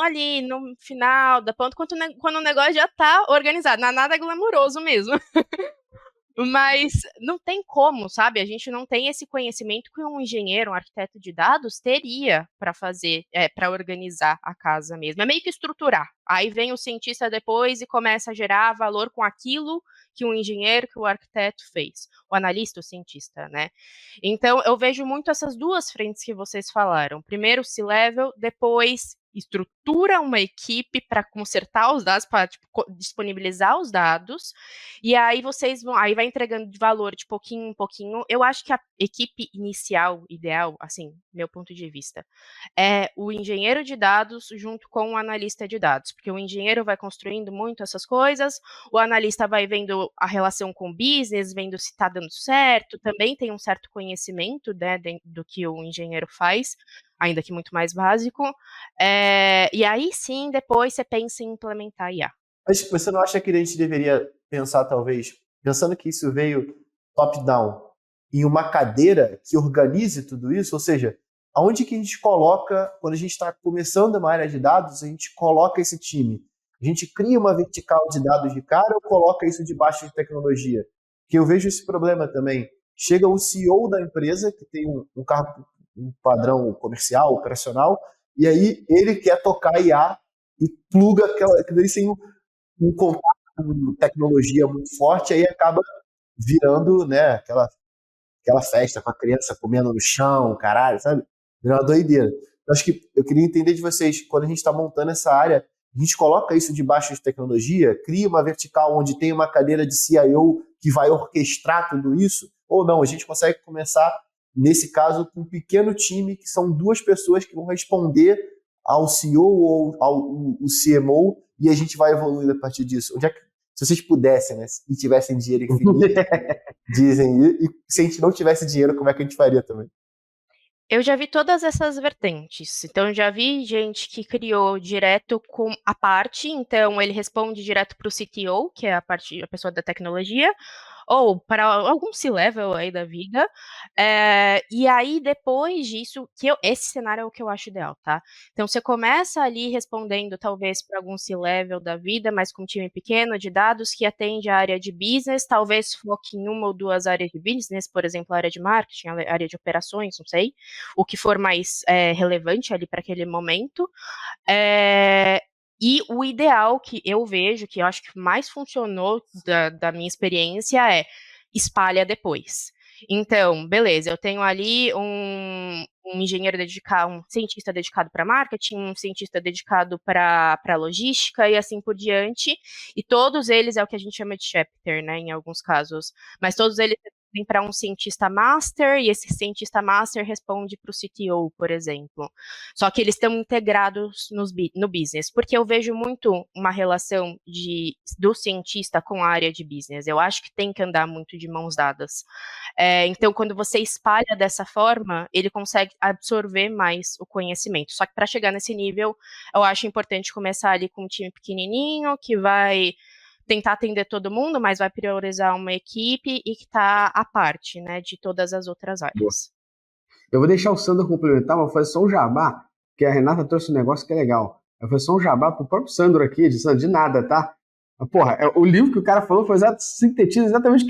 ali no final da ponta, quando o negócio já está organizado. Não é nada glamouroso mesmo. Mas não tem como, sabe? A gente não tem esse conhecimento que um engenheiro, um arquiteto de dados teria para fazer, para organizar a casa mesmo. É meio que estruturar. Aí vem o cientista depois e começa a gerar valor com aquilo que o engenheiro, que o arquiteto fez. O analista, o cientista, né? Então, eu vejo muito essas duas frentes que vocês falaram. Primeiro o C-Level, depois estrutura uma equipe para consertar os dados, para disponibilizar os dados, e aí aí vai entregando de valor de pouquinho em pouquinho. Eu acho que a equipe inicial, ideal, assim, meu ponto de vista, é o engenheiro de dados junto com o analista de dados, porque o engenheiro vai construindo muito essas coisas, o analista vai vendo a relação com o business, vendo se está dando certo, também tem um certo conhecimento, né, do que o engenheiro faz, ainda que muito mais básico, e aí sim, depois você pensa em implementar IA. Mas você não acha que a gente deveria pensar, talvez, pensando que isso veio top-down, em uma cadeira que organize tudo isso? Ou seja, aonde que a gente coloca, quando a gente está começando uma área de dados, a gente coloca esse time? A gente cria uma vertical de dados de cara ou coloca isso debaixo de tecnologia? Porque eu vejo esse problema também. Chega o CEO da empresa, que tem um cargo, um padrão comercial, operacional, e aí ele quer tocar IA e pluga aquilo sem um contato com tecnologia muito forte, aí acaba virando, né, aquela festa com a criança comendo no chão, caralho, sabe? Virou uma doideira. Eu acho que eu queria entender de vocês, quando a gente está montando essa área, a gente coloca isso debaixo de tecnologia, cria uma vertical onde tem uma cadeira de CIO que vai orquestrar tudo isso, ou não, a gente consegue começar, nesse caso, com um pequeno time, que são 2 pessoas que vão responder ao CEO ou ao CMO, e a gente vai evoluindo a partir disso. Onde é que, se vocês pudessem, né, e tivessem dinheiro infinito, dizem, e se a gente não tivesse dinheiro, como é que a gente faria também? Eu já vi todas essas vertentes. Então, eu já vi gente que criou direto com a parte, então ele responde direto para o CTO, que é a pessoa da tecnologia, ou para algum C-level aí da vida. E aí, depois disso, esse cenário é o que eu acho ideal, tá? Então, você começa ali respondendo, talvez, para algum C-level da vida, mas com um time pequeno de dados que atende a área de business, talvez foque em uma ou 2 áreas de business, por exemplo, a área de marketing, a área de operações, não sei, o que for mais relevante ali para aquele momento. E o ideal que eu vejo, que eu acho que mais funcionou da minha experiência, é espalha depois. Então, beleza, eu tenho ali um engenheiro dedicado, um cientista dedicado para marketing, um cientista dedicado para logística e assim por diante, e todos eles é o que a gente chama de chapter, né, em alguns casos, mas todos eles vêm para um cientista master, e esse cientista master responde para o CTO, por exemplo. Só que eles estão integrados no business, porque eu vejo muito uma relação do cientista com a área de business. Eu acho que tem que andar muito de mãos dadas. Então, quando você espalha dessa forma, ele consegue absorver mais o conhecimento. Só que para chegar nesse nível, eu acho importante começar ali com um time pequenininho, que vai tentar atender todo mundo, mas vai priorizar uma equipe e que está à parte, né, de todas as outras áreas. Eu vou deixar o Sandro complementar, mas vou fazer só um jabá, que a Renata trouxe um negócio que é legal. Eu vou fazer só um jabá pro próprio Sandro aqui, de nada, tá? Porra, o livro que o cara falou sintetiza exatamente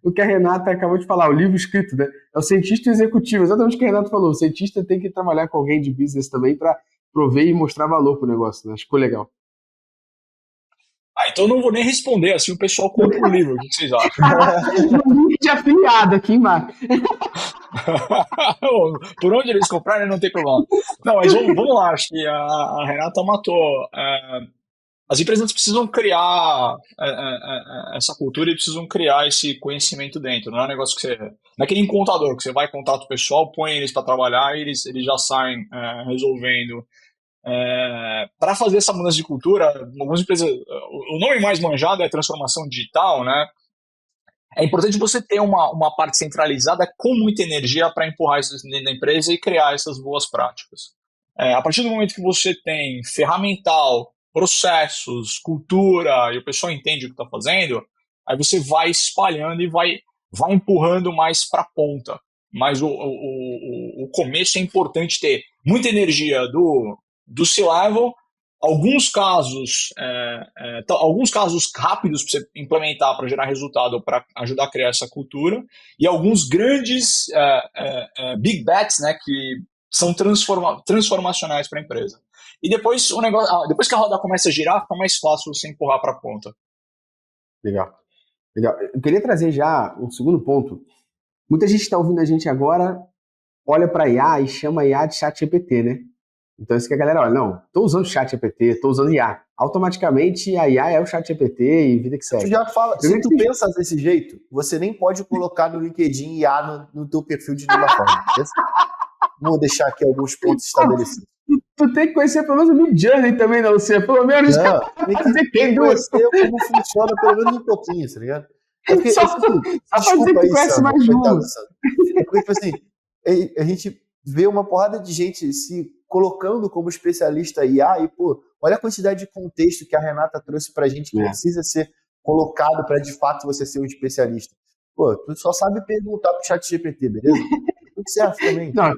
o que a Renata acabou de falar, o livro escrito, né? É o cientista executivo, exatamente o que a Renata falou. O cientista tem que trabalhar com alguém de business também para prover e mostrar valor pro negócio, né? Acho que ficou legal. Então eu não vou nem responder, assim o pessoal compra o livro. O que vocês acham? Link de afiliado aqui, Marco. Por onde eles comprarem não tem problema. Não, mas vamos lá, acho que a Renata matou. As empresas precisam criar essa cultura e precisam criar esse conhecimento dentro. Não é um negócio que você. Não é que nem contador, que você vai contato o pessoal, põe eles para trabalhar e eles já saem resolvendo. Para fazer essa mudança de cultura, algumas empresas. O nome mais manjado é transformação digital, né? É importante você ter uma parte centralizada com muita energia para empurrar isso dentro da empresa e criar essas boas práticas. A partir do momento que você tem ferramental, processos, cultura, e o pessoal entende o que está fazendo, aí você vai espalhando e vai empurrando mais para a ponta. Mas o começo é importante ter muita energia do C-level, alguns casos rápidos para você implementar para gerar resultado, para ajudar a criar essa cultura, e alguns grandes big bets, né, que são transformacionais para a empresa. E depois depois que a roda começa a girar, fica mais fácil você empurrar para a ponta. Legal. Eu queria trazer já um segundo ponto. Muita gente está ouvindo a gente agora, olha para IA e chama a IA de ChatGPT, né? Então isso que a galera olha, não, estou usando ChatGPT, estou usando IA. Automaticamente a IA é o ChatGPT e vida que segue. Tu já fala, se tu pensa desse jeito, você nem pode colocar no LinkedIn IA no teu perfil de nenhuma forma. Vou deixar aqui alguns pontos estabelecidos. Tu tem que conhecer pelo menos o Midjourney também, não, Luciano? Pelo menos. Não, tem que conhecer como funciona pelo menos um pouquinho, tá ligado? É porque, desculpa aí, Sandro. É porque, tipo assim, a gente vê uma porrada de gente se colocando como especialista IA e, pô, olha a quantidade de contexto que a Renata trouxe pra gente que precisa ser colocado para de fato você ser um especialista. Pô, tu só sabe perguntar pro ChatGPT, beleza? Tudo certo também. Não,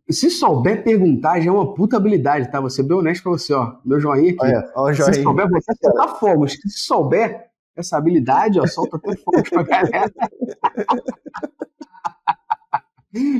se souber perguntar, já é uma puta habilidade, tá? Vou ser bem honesto pra você, ó. Meu joinha aqui. Olha o joinha. Se souber, você soltar fogos. Se souber essa habilidade, ó, solta até fogos pra galera.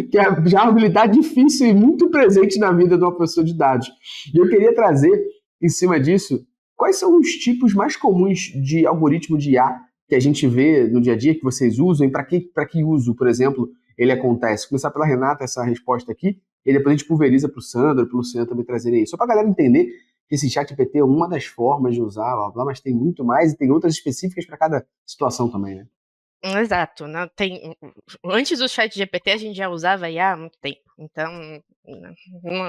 Que é já uma habilidade difícil e muito presente na vida de uma pessoa de dados. E eu queria trazer, em cima disso, quais são os tipos mais comuns de algoritmo de IA que a gente vê no dia a dia, que vocês usam, e para que uso, por exemplo, ele acontece? Vou começar pela Renata essa resposta aqui, e depois a gente pulveriza para o Sandro, para o Luciano também trazerem isso. Só para a galera entender que esse ChatGPT é uma das formas de usar, blá, blá, mas tem muito mais e tem outras específicas para cada situação também, né? Exato. Antes do ChatGPT a gente já usava IA há muito tempo, então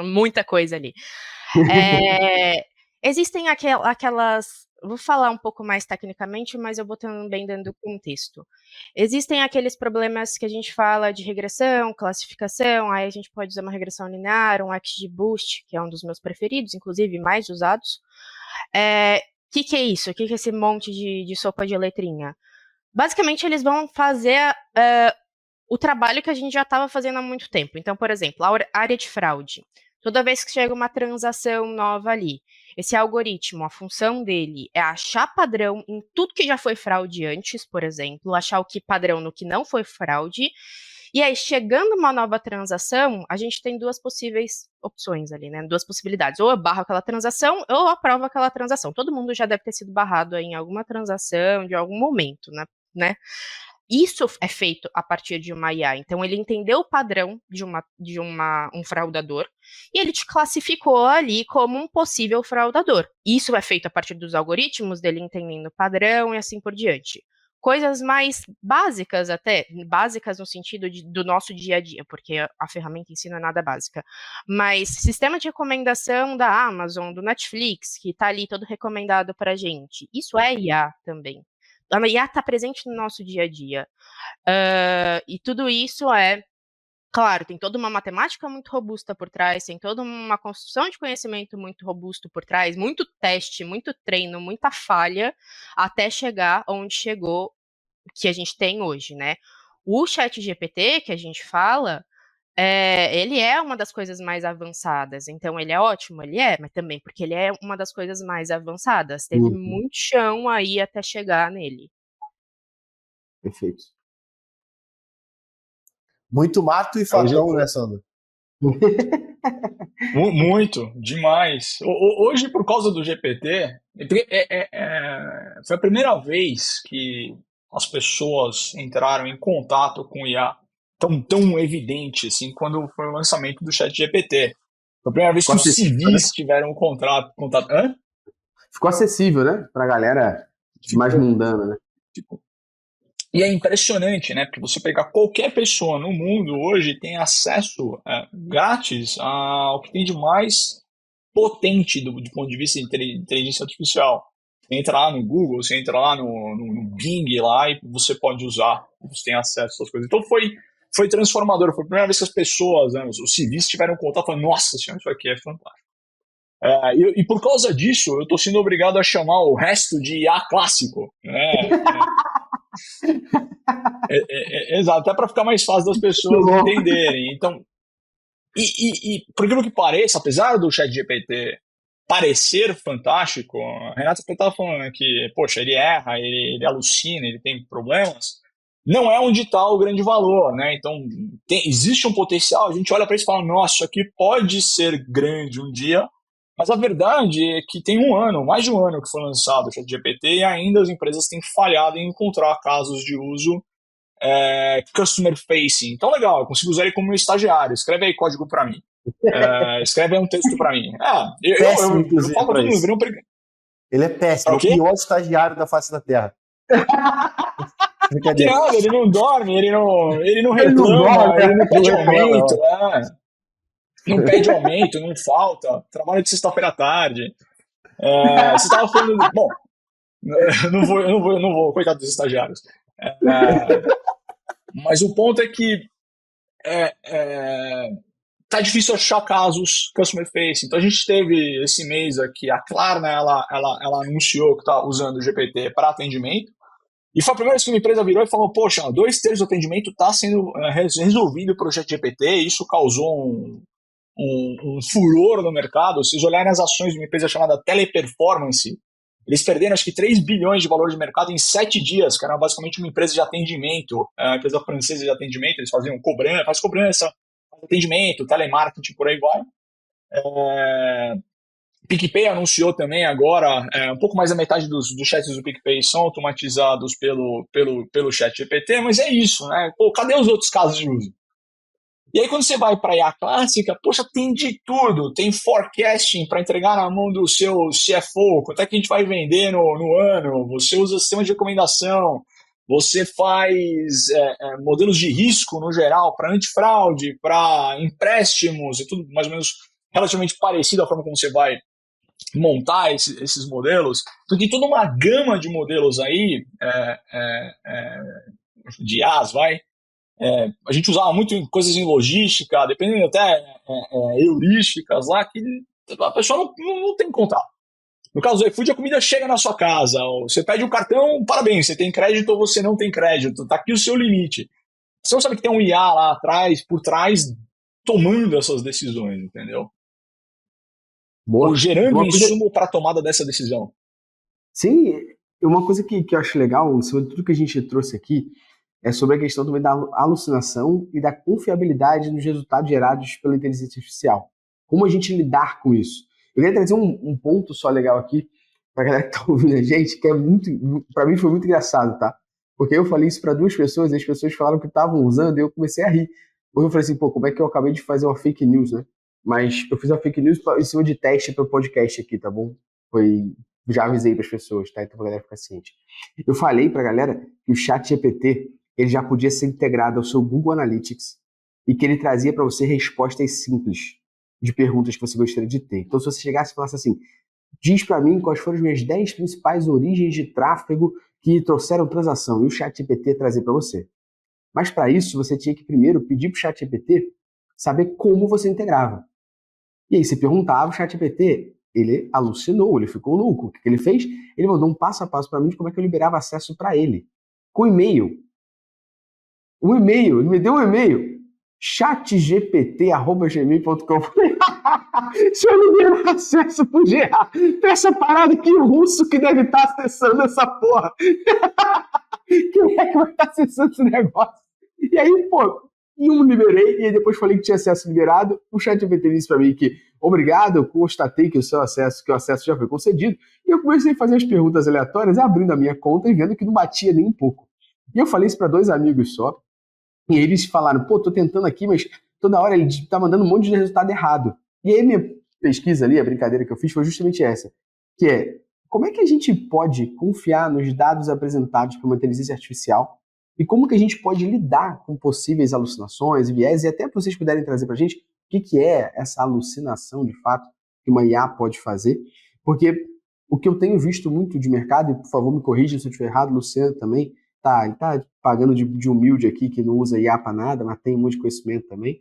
muita coisa ali. Existem aquelas... Vou falar um pouco mais tecnicamente, mas eu vou também dando contexto. Existem aqueles problemas que a gente fala de regressão, classificação, aí a gente pode usar uma regressão linear, um XGBoost, que é um dos meus preferidos, inclusive mais usados. Que é isso? O que é esse monte de sopa de letrinha? Basicamente, eles vão fazer o trabalho que a gente já estava fazendo há muito tempo. Então, por exemplo, a área de fraude. Toda vez que chega uma transação nova ali, esse algoritmo, a função dele é achar padrão em tudo que já foi fraude antes, por exemplo, achar o que padrão no que não foi fraude, e aí, chegando uma nova transação, a gente tem duas possíveis opções ali, né? Duas possibilidades. Ou eu barro aquela transação, ou eu aprovo aquela transação. Todo mundo já deve ter sido barrado aí em alguma transação, de algum momento, né? Isso é feito a partir de uma IA. Então, ele entendeu o padrão de um fraudador e ele te classificou ali como um possível fraudador. Isso é feito a partir dos algoritmos, dele entendendo o padrão e assim por diante. Coisas mais básicas até, básicas no sentido do nosso dia a dia, porque a ferramenta em si não é nada básica, mas sistema de recomendação da Amazon, do Netflix, que está ali todo recomendado para a gente, isso é IA também. A IA está presente no nosso dia a dia. E tudo isso claro, tem toda uma matemática muito robusta por trás, tem toda uma construção de conhecimento muito robusto por trás, muito teste, muito treino, muita falha, até chegar onde chegou, que a gente tem hoje, né? O ChatGPT, que a gente fala, ele é uma das coisas mais avançadas, então ele é ótimo, mas também porque ele é uma das coisas mais avançadas, teve muito chão aí até chegar nele. Perfeito. Muito mato e facão, né, Sandro? Muito, demais. Hoje, por causa do GPT, foi a primeira vez que as pessoas entraram em contato com o IA tão evidente assim, quando foi o lançamento do ChatGPT. Foi a primeira vez que os civis tiveram contato. Hã? Ficou acessível, né? Pra galera mais mundana, né? E é impressionante, né? Porque você pegar qualquer pessoa no mundo hoje tem acesso grátis ao que tem de mais potente do ponto de vista de inteligência artificial. Você entra lá no Google, você entra lá no Bing lá e você pode usar, você tem acesso a essas coisas. Então foi transformador, foi a primeira vez que as pessoas, né, os civis tiveram contato e falaram, nossa senhora, isso aqui é fantástico. E por causa disso, eu estou sendo obrigado a chamar o resto de IA clássico, né? Exato, até para ficar mais fácil das pessoas entenderem. Então, e por aquilo que pareça, apesar do ChatGPT parecer fantástico, a Renata estava falando que, poxa, ele erra, ele alucina, ele tem problemas, não é onde está o grande valor, né? Então, existe um potencial, a gente olha para isso e fala, nossa, isso aqui pode ser grande um dia, mas a verdade é que tem mais de um ano que foi lançado o ChatGPT e ainda as empresas têm falhado em encontrar casos de uso customer facing. Então, legal, eu consigo usar ele como estagiário. Escreve aí código para mim. Escreve aí um texto para mim. Péssimo, inclusive, eu falo pra isso. Ele é péssimo, é o pior estagiário da face da Terra. Que nada, ele não dorme, ele não reclama, ele não pede aumento, não pede aumento, não falta, trabalha de sexta-feira à tarde. Você estava falando. Bom, eu não vou, coitado dos estagiários. Mas o ponto é que tá difícil achar casos customer facing. Então a gente teve esse mês aqui, a Klarna, ela anunciou que está usando o GPT para atendimento. E foi a primeira vez que uma empresa virou e falou, poxa, 2/3 do atendimento está sendo resolvido pelo ChatGPT, e isso causou um furor no mercado. Se vocês olharem as ações de uma empresa chamada Teleperformance, eles perderam acho que 3 bilhões de valor de mercado em 7 dias, que era basicamente uma empresa de atendimento, uma empresa francesa de atendimento, eles faz cobrança, faz atendimento, telemarketing, por aí vai. PicPay anunciou também agora, um pouco mais da metade dos chats do PicPay são automatizados pelo ChatGPT, mas é isso, né? Pô, cadê os outros casos de uso? E aí quando você vai para a IA clássica, poxa, tem de tudo, tem forecasting para entregar na mão do seu CFO, quanto é que a gente vai vender no ano, você usa sistema de recomendação, você faz modelos de risco no geral para antifraude, para empréstimos e tudo mais ou menos relativamente parecido à forma como você vai montar esses modelos. Então tem toda uma gama de modelos aí, de IAs, a gente usava muito em coisas em logística, dependendo até heurísticas lá, que a pessoa não tem contato. No caso do iFood, a comida chega na sua casa, você pede um cartão, parabéns, você tem crédito ou você não tem crédito, tá aqui o seu limite. Você não sabe que tem um IA lá atrás, por trás, tomando essas decisões, entendeu? Ou gerando insumo para a tomada dessa decisão. Sim, uma coisa que eu acho legal, sobre tudo que a gente trouxe aqui, é sobre a questão também da alucinação e da confiabilidade nos resultados gerados pela inteligência artificial. Como a gente lidar com isso? Eu queria trazer um ponto só legal aqui, para a galera que está ouvindo a gente, que é muito, para mim foi muito engraçado, tá? Porque eu falei isso para 2 pessoas e as pessoas falaram que estavam usando e eu comecei a rir. Porque eu falei assim, pô, como é que eu acabei de fazer uma fake news, né? Mas eu fiz uma fake news em cima de teste para o podcast aqui, tá bom? Já avisei para as pessoas, tá? Então pra galera ficar ciente. Eu falei pra galera que o ChatGPT ele já podia ser integrado ao seu Google Analytics e que ele trazia para você respostas simples de perguntas que você gostaria de ter. Então se você chegasse e falasse assim, diz para mim quais foram as minhas 10 principais origens de tráfego que trouxeram transação, e o ChatGPT trazer para você. Mas para isso, você tinha que primeiro pedir para o ChatGPT saber como você integrava. E aí você perguntava, o ChatGPT, ele alucinou, ele ficou louco. O que ele fez? Ele mandou um passo a passo para mim de como é que eu liberava acesso para ele. Com e-mail. Um e-mail, ele me deu um e-mail. chatgpt@gmail.com. Se eu liberar acesso pro GA, essa parada que o russo que deve estar acessando essa porra. Quem é que vai estar acessando esse negócio? E aí, pô, não liberei, e aí depois falei que tinha acesso liberado. O ChatGPT disse pra mim que, obrigado, eu constatei que o acesso já foi concedido. E eu comecei a fazer as perguntas aleatórias, abrindo a minha conta e vendo que não batia nem um pouco. E eu falei isso pra 2 amigos só. E eles falaram, pô, tô tentando aqui, mas toda hora ele tá mandando um monte de resultado errado. E aí minha pesquisa ali, a brincadeira que eu fiz foi justamente essa, que é, como é que a gente pode confiar nos dados apresentados por uma inteligência artificial e como que a gente pode lidar com possíveis alucinações e viés, e até para vocês puderem trazer pra gente o que é essa alucinação, de fato, que uma IA pode fazer. Porque o que eu tenho visto muito de mercado, e por favor me corrija se eu estiver errado, Luciano também, ele tá pagando de humilde aqui, que não usa IA para nada, mas tem muito conhecimento também,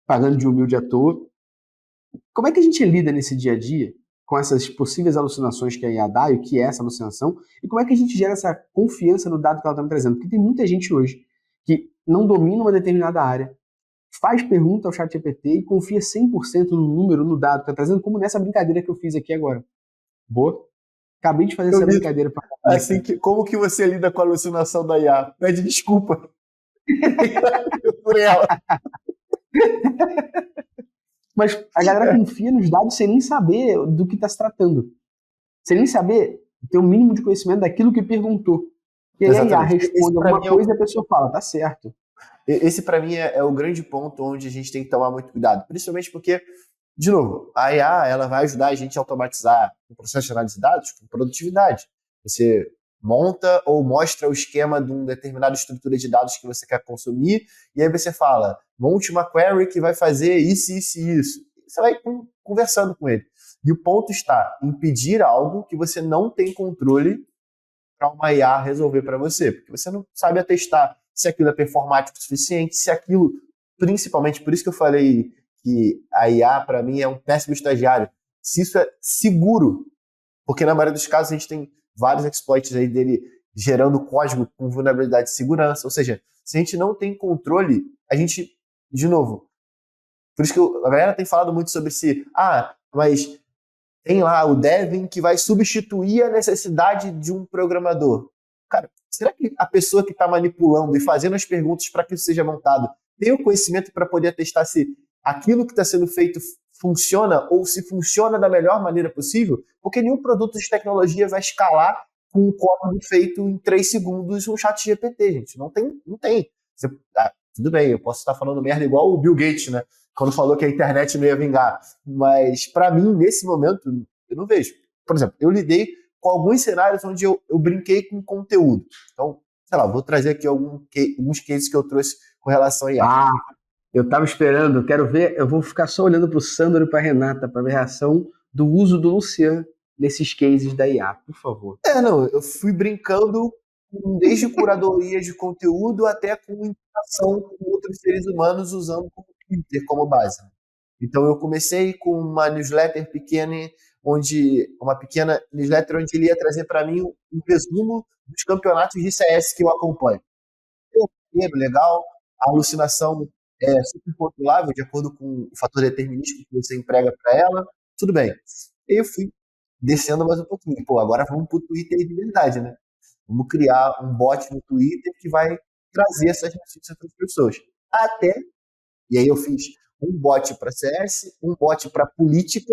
pagando de humilde à toa. Como é que a gente lida nesse dia a dia com essas possíveis alucinações que a IA dá e o que é essa alucinação? E como é que a gente gera essa confiança no dado que ela está me trazendo? Porque tem muita gente hoje que não domina uma determinada área, faz pergunta ao ChatGPT e confia 100% no número, no dado que está trazendo, como nessa brincadeira que eu fiz aqui agora. Boa? Acabei de fazer essa brincadeira. Assim como que você lida com a alucinação da IA? Pede desculpa por ela. Mas a galera confia nos dados sem nem saber do que está se tratando. Sem nem saber ter o mínimo de conhecimento daquilo que perguntou. E aí a IA responde alguma coisa e a pessoa fala, tá certo. Esse para mim é o grande ponto onde a gente tem que tomar muito cuidado. Principalmente porque, de novo, a IA ela vai ajudar a gente a automatizar o processo de análise de dados com produtividade. Você monta ou mostra o esquema de uma determinada estrutura de dados que você quer consumir, e aí você fala, monte uma query que vai fazer isso, isso e isso. Você vai conversando com ele. E o ponto está em pedir algo que você não tem controle para uma IA resolver para você, porque você não sabe atestar se aquilo é performático o suficiente, se aquilo, principalmente, por isso que eu falei que a IA, para mim, é um péssimo estagiário, se isso é seguro, porque na maioria dos casos a gente tem vários exploits aí dele gerando código com vulnerabilidade de segurança, ou seja, se a gente não tem controle, a gente, de novo, por isso que a galera tem falado muito sobre mas tem lá o Devin que vai substituir a necessidade de um programador. Cara, será que a pessoa que está manipulando e fazendo as perguntas para que isso seja montado tem o conhecimento para poder atestar se aquilo que está sendo feito funciona ou se funciona da melhor maneira possível? Porque nenhum produto de tecnologia vai escalar com um código feito em 3 segundos no chat GPT, gente. Não tem. Você, tudo bem, eu posso estar falando merda igual o Bill Gates, né? Quando falou que a internet não ia vingar. Mas, para mim, nesse momento, eu não vejo. Por exemplo, eu lidei com alguns cenários onde eu brinquei com conteúdo. Então, sei lá, vou trazer aqui alguns cases que eu trouxe com relação a IA. Eu tava esperando, quero ver, eu vou ficar só olhando pro Sandro e pra Renata para ver a reação do uso do Luciano nesses cases da IA, por favor. Eu fui brincando desde curadoria de conteúdo até com interação com outros seres humanos usando o Twitter como base. Então eu comecei com uma newsletter pequena, uma pequena newsletter onde ele ia trazer para mim um resumo dos campeonatos de CS que eu acompanho. Legal, a alucinação é super controlável de acordo com o fator determinístico que você emprega para ela, tudo bem. E eu fui descendo mais um pouquinho. Agora vamos para o Twitter de verdade, né? Vamos criar um bot no Twitter que vai trazer essas notícias para as pessoas. E aí eu fiz um bot para CS, um bot para política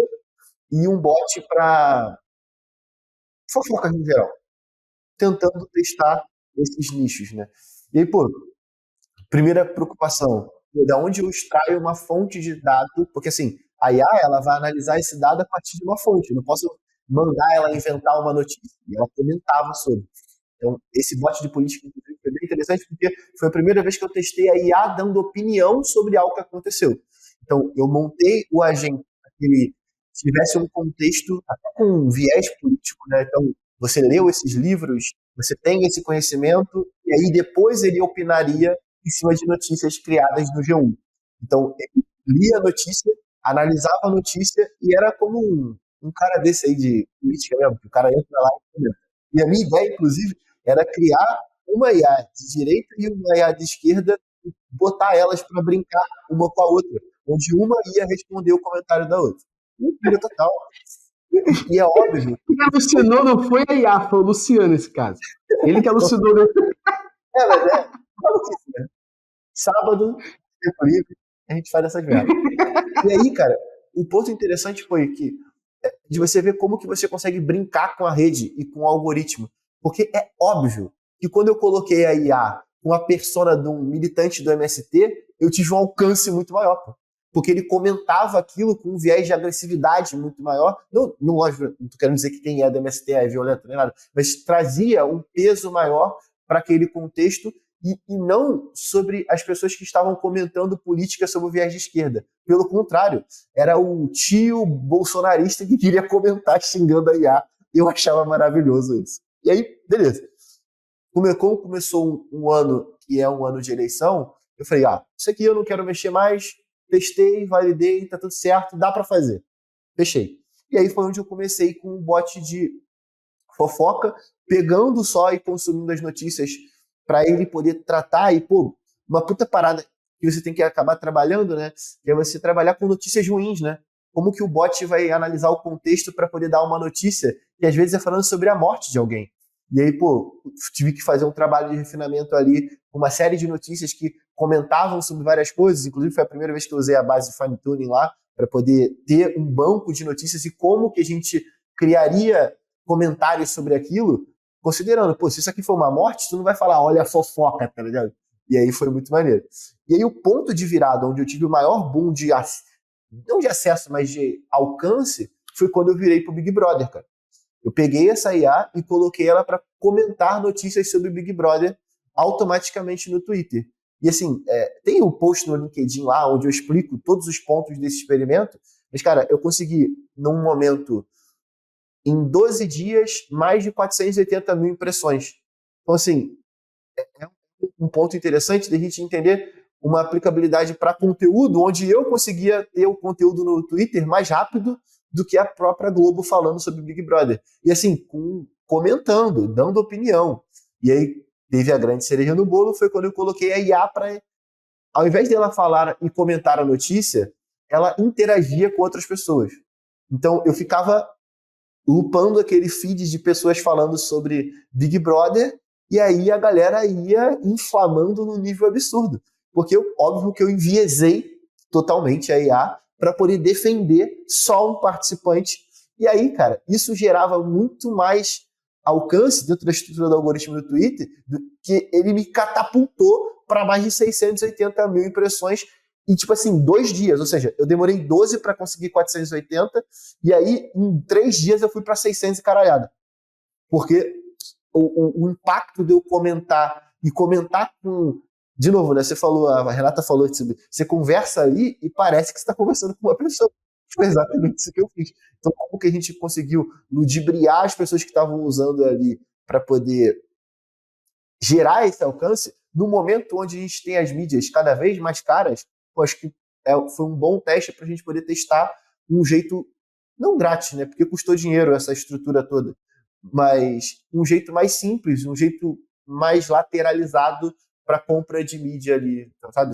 e um bot para fofocas no geral. Tentando testar esses nichos, né? E aí, pô, primeira preocupação, da onde eu extraio uma fonte de dado, porque assim, a IA, ela vai analisar esse dado a partir de uma fonte, eu não posso mandar ela inventar uma notícia, e ela comentava sobre. Então, esse bot de política, inclusive, foi bem interessante, porque foi a primeira vez que eu testei a IA dando opinião sobre algo que aconteceu. Então, eu montei o agente para que ele tivesse um contexto até com um viés político, né? Então, você leu esses livros, você tem esse conhecimento, e aí depois ele opinaria em cima de notícias criadas no G1. Então, ele lia a notícia, analisava a notícia, e era como um cara desse aí de política mesmo, que o cara entra lá e comenta. E a minha ideia, inclusive, era criar uma IA de direita e uma IA de esquerda e botar elas para brincar uma com a outra, onde uma ia responder o comentário da outra. Loucura total. E é óbvio. Quem alucinou não foi a IA, foi o Luciano nesse caso. Ele que alucinou. Mas maluquice, né? Sábado, tempo livre, a gente faz essas merdas. E aí, cara, o ponto interessante foi que de você ver como que você consegue brincar com a rede e com o algoritmo. Porque é óbvio que quando eu coloquei a IA com a persona de um militante do MST, eu tive um alcance muito maior. Pô. Porque ele comentava aquilo com um viés de agressividade muito maior. Não, lógico, não tô querendo dizer que quem é do MST é violento, nem nada, mas trazia um peso maior para aquele contexto e não sobre as pessoas que estavam comentando política sobre o viés de esquerda. Pelo contrário, era o tio bolsonarista que queria comentar xingando a IA. Eu achava maravilhoso isso. E aí, beleza. Como começou um ano que é um ano de eleição, eu falei, isso aqui eu não quero mexer mais, testei, validei, tá tudo certo, dá para fazer. Fechei. E aí foi onde eu comecei com um bot de fofoca, pegando só e consumindo as notícias para ele poder tratar e, pô, uma puta parada que você tem que acabar trabalhando, né? Que é você trabalhar com notícias ruins, né? Como que o bot vai analisar o contexto para poder dar uma notícia que às vezes é falando sobre a morte de alguém. E aí, pô, tive que fazer um trabalho de refinamento ali, uma série de notícias que comentavam sobre várias coisas, inclusive foi a primeira vez que eu usei a base de fine tuning lá, para poder ter um banco de notícias e como que a gente criaria comentários sobre aquilo, considerando, pô, se isso aqui for uma morte, tu não vai falar, olha a fofoca, tá ligado? E aí foi muito maneiro. E aí o ponto de virada, onde eu tive o maior boom de, não de acesso, mas de alcance, foi quando eu virei pro Big Brother, cara. Eu peguei essa IA e coloquei ela para comentar notícias sobre o Big Brother automaticamente no Twitter. E assim, tem um post no LinkedIn lá, onde eu explico todos os pontos desse experimento, mas, cara, eu consegui, num momento, em 12 dias, mais de 480 mil impressões. Então, assim, é um ponto interessante da gente entender uma aplicabilidade para conteúdo, onde eu conseguia ter o conteúdo no Twitter mais rápido do que a própria Globo falando sobre Big Brother. E assim, comentando, dando opinião. E aí teve a grande cereja no bolo, foi quando eu coloquei a IA para, ao invés dela falar e comentar a notícia, ela interagia com outras pessoas. Então eu ficava lupando aquele feed de pessoas falando sobre Big Brother, e aí a galera ia inflamando num nível absurdo. Porque óbvio que eu enviesei totalmente a IA para poder defender só um participante. E aí, cara, isso gerava muito mais alcance dentro da estrutura do algoritmo do Twitter, que ele me catapultou para mais de 680 mil impressões em, tipo assim, 2 dias. Ou seja, eu demorei 12 para conseguir 480, e aí em 3 dias eu fui para 600 e caralhada. Porque o impacto de eu comentar e comentar com... De novo, né? Você falou, a Renata falou, você conversa ali e parece que você está conversando com uma pessoa. Foi exatamente isso que eu fiz. Então, como que a gente conseguiu ludibriar as pessoas que estavam usando ali para poder gerar esse alcance no momento onde a gente tem as mídias cada vez mais caras? Eu acho que foi um bom teste para a gente poder testar um jeito, não grátis, né? Porque custou dinheiro essa estrutura toda, mas um jeito mais simples, um jeito mais lateralizado para compra de mídia ali, sabe?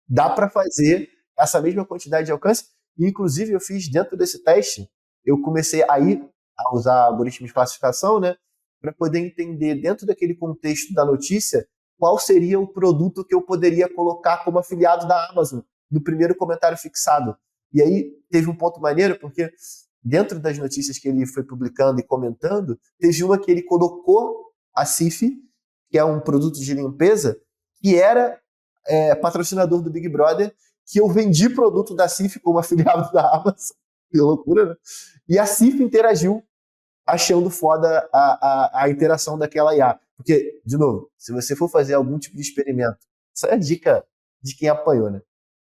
Dá para fazer essa mesma quantidade de alcance. E, inclusive, eu fiz dentro desse teste, eu comecei aí a usar algoritmo de classificação, né, para poder entender dentro daquele contexto da notícia qual seria o produto que eu poderia colocar como afiliado da Amazon no primeiro comentário fixado. E aí teve um ponto maneiro, porque dentro das notícias que ele foi publicando e comentando, teve uma que ele colocou a CIF que é um produto de limpeza, que era patrocinador do Big Brother, que eu vendi produto da CIF como afiliado da Amazon. Que loucura, né? E a CIF interagiu achando foda a interação daquela IA. Porque, de novo, se você for fazer algum tipo de experimento, isso é a dica de quem apanhou, né?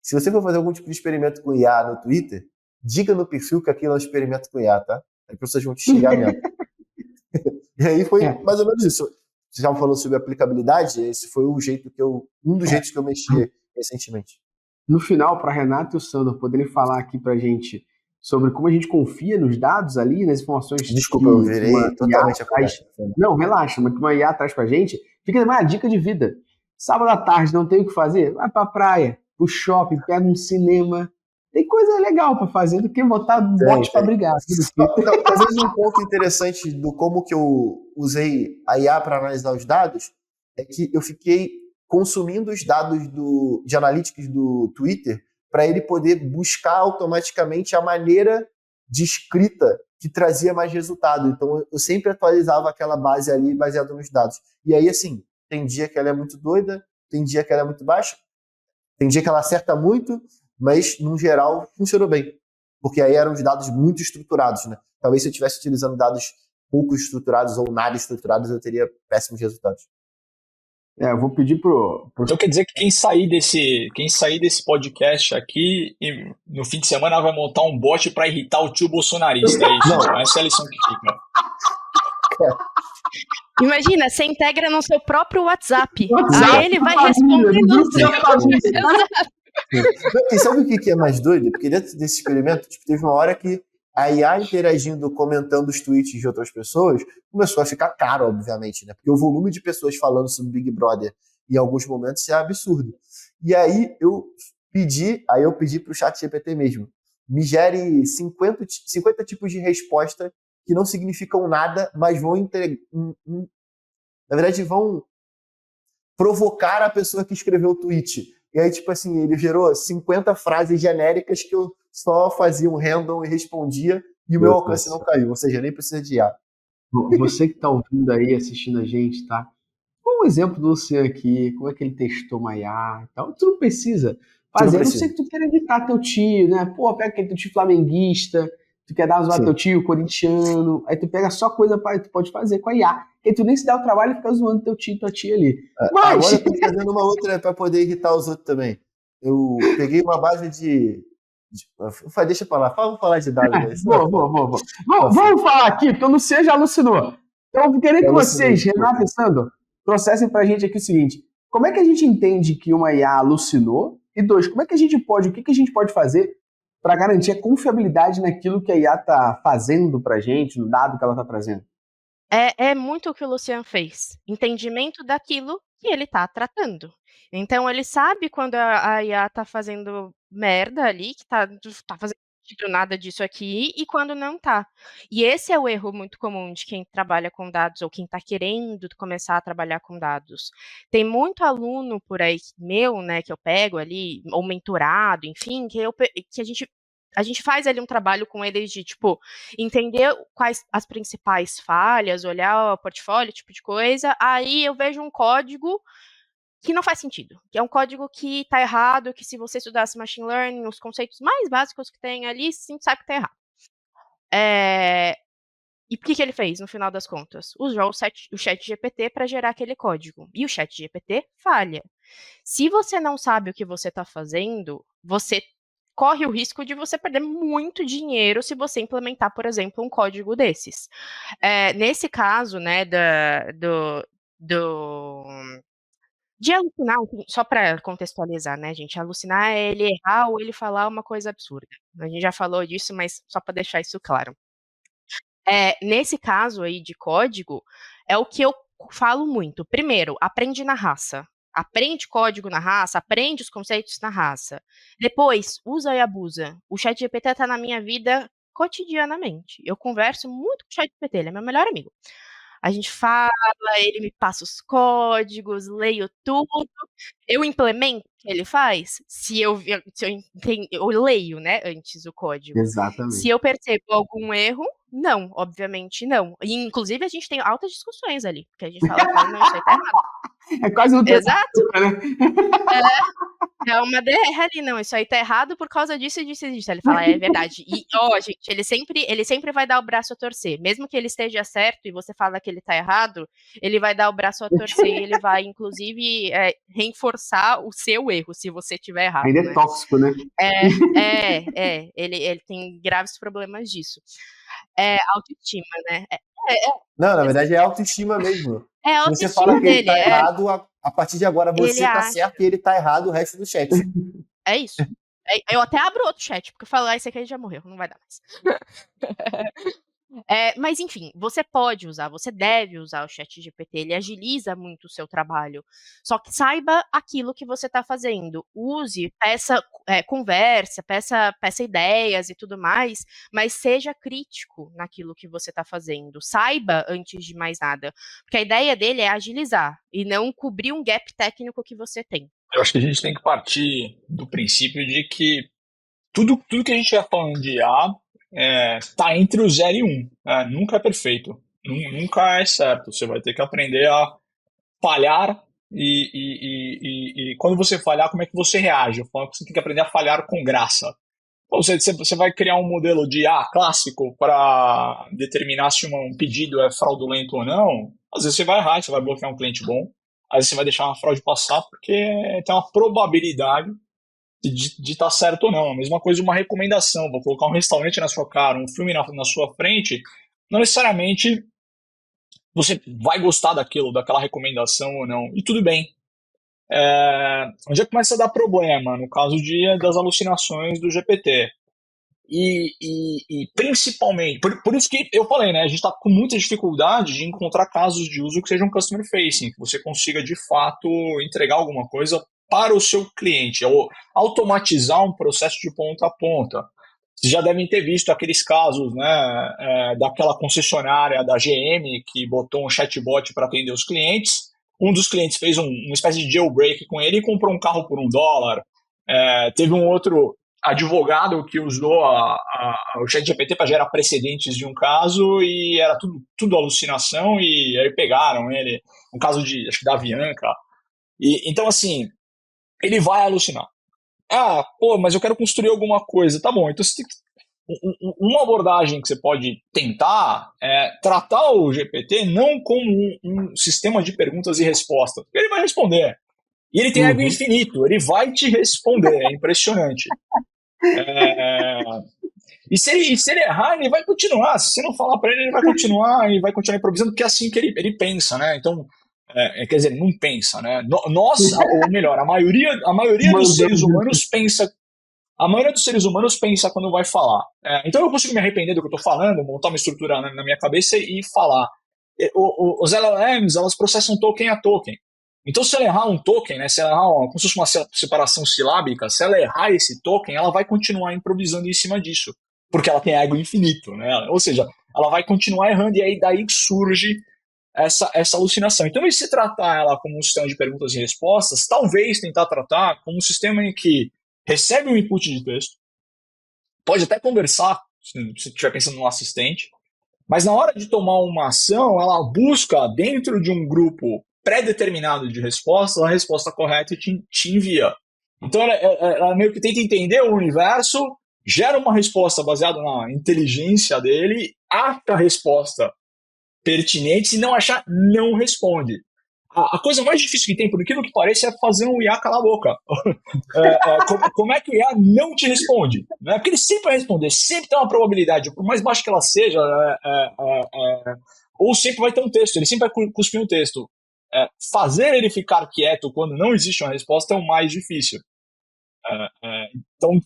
Se você for fazer algum tipo de experimento com IA no Twitter, diga no perfil que aquilo é um experimento com IA, tá? As pessoas vão te xingar mesmo. E aí foi mais ou menos isso. Você já falou sobre aplicabilidade, esse foi um dos jeitos que eu mexi recentemente. No final, para Renato e o Sandro poderem falar aqui para a gente sobre como a gente confia nos dados ali, nas informações. Desculpa, eu virei totalmente a conversa. Não, relaxa, mas que uma IA traz para a gente, fica uma dica de vida. Sábado à tarde não tem o que fazer? Vai para a praia, pro shopping, pega um cinema. Tem coisa legal para fazer do que botar bote para brigar. Talvez um ponto interessante do como que eu usei a IA para analisar os dados é que eu fiquei consumindo os dados de analytics do Twitter para ele poder buscar automaticamente a maneira de escrita que trazia mais resultado. Então, eu sempre atualizava aquela base ali baseada nos dados. E aí, assim, tem dia que ela é muito doida, tem dia que ela é muito baixa, tem dia que ela acerta muito, mas, no geral, funcionou bem. Porque aí eram os dados muito estruturados, né? Talvez se eu estivesse utilizando dados pouco estruturados ou nada estruturados, eu teria péssimos resultados. Eu vou pedir pro... Então quer dizer que quem sair desse podcast aqui, no fim de semana vai montar um bot para irritar o tio bolsonarista. É isso? Não. Essa é a lição que fica. Imagina, você integra no seu próprio WhatsApp. Aí ele vai responder no seu E sabe o que é mais doido? Porque dentro desse experimento, teve uma hora que a IA interagindo, comentando os tweets de outras pessoas, começou a ficar caro, obviamente, né? Porque o volume de pessoas falando sobre Big Brother em alguns momentos é absurdo. E aí eu pedi para o ChatGPT mesmo, me gere 50 tipos de resposta que não significam nada, mas vão na verdade, vão provocar a pessoa que escreveu o tweet. E aí, ele gerou 50 frases genéricas que eu só fazia um random e respondia, e o meu alcance não caiu. Ou seja, nem precisa de IA. Você que está ouvindo aí, assistindo a gente, tá? Um exemplo do Luciano aqui, como é que ele testou uma IA e tal. Tu não precisa fazer. Eu não sei que tu quer evitar teu tio, né? Pô, pega aquele teu tio flamenguista, tu quer dar zoar teu tio corintiano, aí tu pega só coisa para tu pode fazer com a IA. Que tu nem se dá o trabalho e fica zoando teu tio e tua tia ali. Mas... Agora eu tô fazendo uma outra para poder irritar os outros também. Eu peguei uma base de... Deixa pra lá, vamos falar de dados. Vamos falar aqui, porque o Luciano já alucinou. Então eu vou querer que vocês, Renato e Sandro, processem pra gente aqui o seguinte: como é que a gente entende que uma IA alucinou? E dois, o que a gente pode fazer para garantir a confiabilidade naquilo que a IA tá fazendo pra gente, no dado que ela tá trazendo? É muito o que o Luciano fez. Entendimento daquilo que ele tá tratando. Então, ele sabe quando a IA tá fazendo merda ali, que tá fazendo sentido nada disso aqui, e quando não tá. E esse é o erro muito comum de quem trabalha com dados, ou quem tá querendo começar a trabalhar com dados. Tem muito aluno por aí meu, né, que eu pego ali, ou mentorado, enfim, que a gente faz ali um trabalho com eles de, entender quais as principais falhas, olhar o portfólio, tipo de coisa, aí eu vejo um código que não faz sentido, que é um código que está errado, que se você estudasse machine learning, os conceitos mais básicos que tem ali, sim, sabe que está errado. E o que ele fez, no final das contas? Usou o ChatGPT para gerar aquele código. E o ChatGPT falha. Se você não sabe o que você está fazendo, você corre o risco de você perder muito dinheiro se você implementar, por exemplo, um código desses. Nesse caso, né, de alucinar, só para contextualizar, né, gente, alucinar é ele errar ou ele falar uma coisa absurda. A gente já falou disso, mas só para deixar isso claro. Nesse caso aí de código, é o que eu falo muito. Primeiro, aprende na raça. Aprende código na raça, aprende os conceitos na raça. Depois, usa e abusa. O ChatGPT está na minha vida cotidianamente. Eu converso muito com o ChatGPT, ele é meu melhor amigo. A gente fala, ele me passa os códigos, leio tudo, eu implemento o que ele faz, se eu leio, né, antes o código. Exatamente. Se eu percebo algum erro, não, obviamente não. E, inclusive, a gente tem altas discussões ali, porque a gente fala, não, isso aí tá errado. É quase um Exato. né? É uma DR ali, não, isso aí tá errado por causa disso e disso e disso. Ele fala, é verdade. E, gente, ele sempre vai dar o braço a torcer. Mesmo que ele esteja certo e você fala que ele tá errado, ele vai dar o braço a torcer e ele vai, inclusive, reforçar o seu erro, se você tiver errado. Ainda é tóxico, né? Ele tem graves problemas disso. Autoestima, né? Não, na verdade é autoestima mesmo. É Se você autoestima fala que ele dele. tá errado, a partir de agora você Ele tá acha. certo e ele tá errado o resto do chat. É isso. Eu até abro outro chat, porque eu falo, esse aqui já morreu, não vai dar mais. Mas enfim, você pode usar, você deve usar o ChatGPT, ele agiliza muito o seu trabalho. Só que saiba aquilo que você está fazendo. Use, peça conversa, peça ideias e tudo mais, mas seja crítico naquilo que você está fazendo. Saiba antes de mais nada. Porque a ideia dele é agilizar e não cobrir um gap técnico que você tem. Eu acho que a gente tem que partir do princípio de que tudo que a gente vai falando de IA está entre o 0 e 1. Nunca é perfeito. Nunca é certo. Você vai ter que aprender a falhar e quando você falhar, como é que você reage? Eu falo que você tem que aprender a falhar com graça. Você vai criar um modelo de IA clássico para determinar se um pedido é fraudulento ou não. Às vezes você vai errar, você vai bloquear um cliente bom. Às vezes você vai deixar uma fraude passar porque tem uma probabilidade de estar certo ou não. A mesma coisa uma recomendação. Vou colocar um restaurante na sua cara, um filme na sua frente. Não necessariamente você vai gostar daquela recomendação ou não. E tudo bem. Onde é que começa a dar problema? No caso das alucinações do GPT. E principalmente, por isso que eu falei, né? A gente está com muita dificuldade de encontrar casos de uso que sejam customer facing, que você consiga de fato entregar alguma coisa para o seu cliente, ou automatizar um processo de ponta a ponta. Vocês já devem ter visto aqueles casos, né, daquela concessionária da GM que botou um chatbot para atender os clientes. Um dos clientes fez uma espécie de jailbreak com ele e comprou um carro por $1. Teve um outro advogado que usou o ChatGPT para gerar precedentes de um caso e era tudo alucinação, e aí pegaram ele, um caso acho que da Avianca. Então, assim, ele vai alucinar. Mas eu quero construir alguma coisa. Tá bom, então você tem uma abordagem que você pode tentar é tratar o GPT não como um sistema de perguntas e respostas. Ele vai responder. E ele tem ego infinito, ele vai te responder, é impressionante. E se ele errar, ele vai continuar. Se você não falar para ele vai continuar improvisando, porque é assim que ele pensa, né? Então, quer dizer, não pensa, né? Nós, ou melhor, a maioria dos seres humanos pensa. A maioria dos seres humanos pensa quando vai falar. Então eu consigo me arrepender do que eu estou falando, montar uma estrutura na minha cabeça e falar. Os LLMs, elas processam token a token. Então, se ela errar um token, né, se ela errar como se fosse uma separação silábica, se ela errar esse token, ela vai continuar improvisando em cima disso, porque ela tem ego infinito, né? Ou seja, ela vai continuar errando, e aí daí surge essa alucinação. Então, em se tratar ela como um sistema de perguntas e respostas, talvez tentar tratar como um sistema em que recebe um input de texto, pode até conversar, se estiver pensando num assistente, mas na hora de tomar uma ação, ela busca dentro de um grupo pré-determinado de respostas a resposta correta e te envia. Então ela meio que tenta entender o universo, gera uma resposta baseada na inteligência dele, acha a resposta pertinente, se não achar, não responde. A coisa mais difícil que tem, por aquilo que parece, é fazer um IA calar a boca. Como é que o IA não te responde? Né? Porque ele sempre vai responder, sempre tem uma probabilidade, por mais baixo que ela seja, ou sempre vai ter um texto, ele sempre vai cuspir um texto. Fazer ele ficar quieto quando não existe uma resposta é o mais difícil. Então,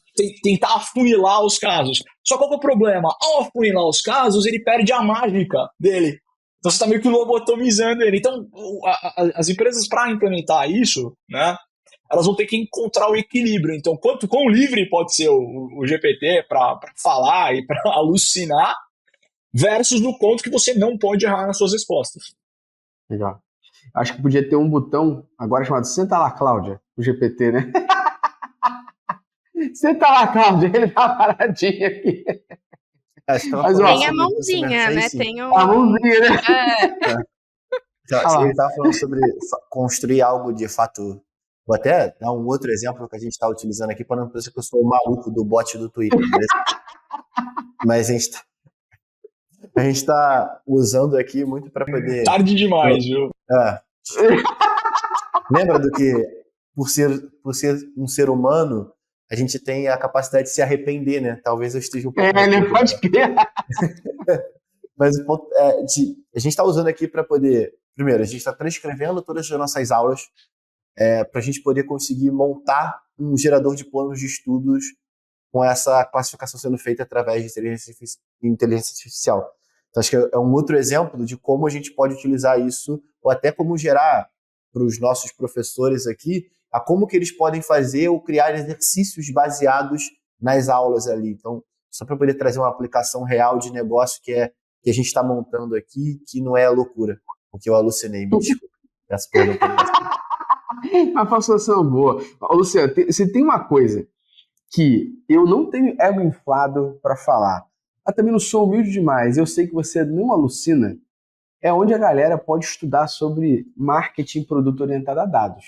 tentar afunilar os casos. Só qual é o problema? Ao afunilar os casos, ele perde a mágica dele. Então, você está meio que lobotomizando ele. Então, as empresas, para implementar isso, né, elas vão ter que encontrar o equilíbrio. Então, quão livre pode ser o GPT para falar e para alucinar, versus no ponto que você não pode errar nas suas respostas. Legal. Acho que podia ter um botão agora chamado Senta lá, Cláudia, o GPT, né? Senta lá, Cláudia, ele tá paradinho aqui. Mas, tem a mãozinha, né? Tem a mãozinha, né? Ele estava falando sobre construir algo de fato. Vou até dar um outro exemplo que a gente está utilizando aqui, para não parecer que eu sou o maluco do bot do Twitter, beleza? Mas a gente está usando aqui muito para poder... Tarde demais, viu? Lembra do que, por ser um ser humano, a gente tem a capacidade de se arrepender, né? Talvez eu esteja um pouco... não pode crer. Mas o ponto é, a gente está usando aqui para poder... Primeiro, a gente está transcrevendo todas as nossas aulas para a gente poder conseguir montar um gerador de planos de estudos com essa classificação sendo feita através de inteligência artificial. Então, acho que é um outro exemplo de como a gente pode utilizar isso, ou até como gerar para os nossos professores aqui, a como que eles podem fazer ou criar exercícios baseados nas aulas ali. Então, só para poder trazer uma aplicação real de negócio que a gente está montando aqui, que não é loucura, porque eu alucinei, me desculpa. Peço perdão por isso. Uma fascinação boa. Luciano, se tem uma coisa que eu não tenho ego inflado para falar, eu também não sou humilde demais, eu sei que você não alucina, é onde a galera pode estudar sobre marketing e produto orientado a dados.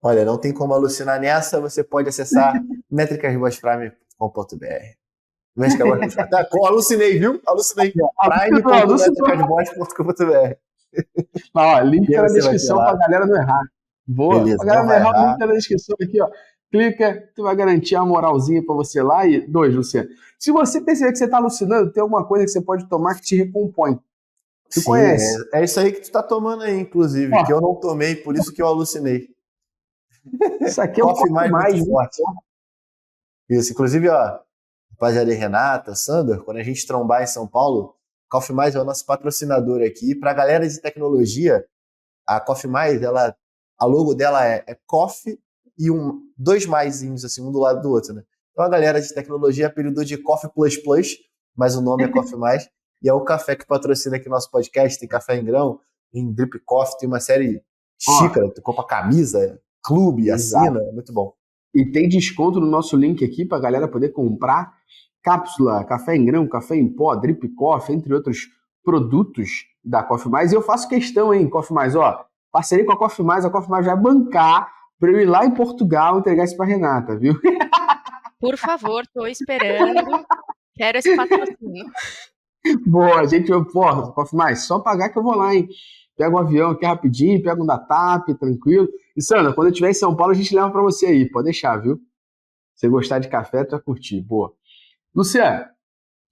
Olha, não tem como alucinar nessa, você pode acessar métricasbossprime.com.br. Alucinei, viu? Alucinei. Prime.métricasboss.com.br. Link na descrição para a galera não errar. Boa. Beleza, pra galera não errar, o link tá na descrição aqui, ó. Clica, tu vai garantir a moralzinha para você lá. E 2, Luciano. Se você perceber que você tá alucinando, tem alguma coisa que você pode tomar que te recompõe. Tu conhece? É isso aí que tu tá tomando aí, inclusive, que eu não tomei, por isso que eu alucinei. Isso aqui é um Coffee mais forte. Isso, inclusive, ó, rapaziada Renata, Sander, quando a gente trombar em São Paulo, Coffee Mais é o nosso patrocinador aqui. Pra galera de tecnologia, a Coffee Mais, a logo dela é Coffee e 2 maisinhos, assim, um do lado do outro, né? Então a galera de tecnologia apelidou de Coffee Plus Plus, mas o nome é Coffee Mais, e é o café que patrocina aqui nosso podcast. Tem café em grão, tem drip coffee, tem uma série xícara, tu compra camisa, clube, assina, é muito bom. E tem desconto no nosso link aqui pra galera poder comprar cápsula, café em grão, café em pó, drip coffee, entre outros produtos da Coffee Mais. E eu faço questão, hein, Coffee Mais, ó, parceria com a Coffee Mais vai bancar pra eu ir lá em Portugal entregar isso pra Renata, viu? Por favor, tô esperando. Quero esse patrocínio. Boa, gente, Coffee Mais, só pagar que eu vou lá, hein? Pega um avião aqui rapidinho, pega um da TAP, tranquilo. E, Sandra, quando eu estiver em São Paulo, a gente leva pra você aí, pode deixar, viu? Se você gostar de café, tu vai curtir, boa. Luciano, a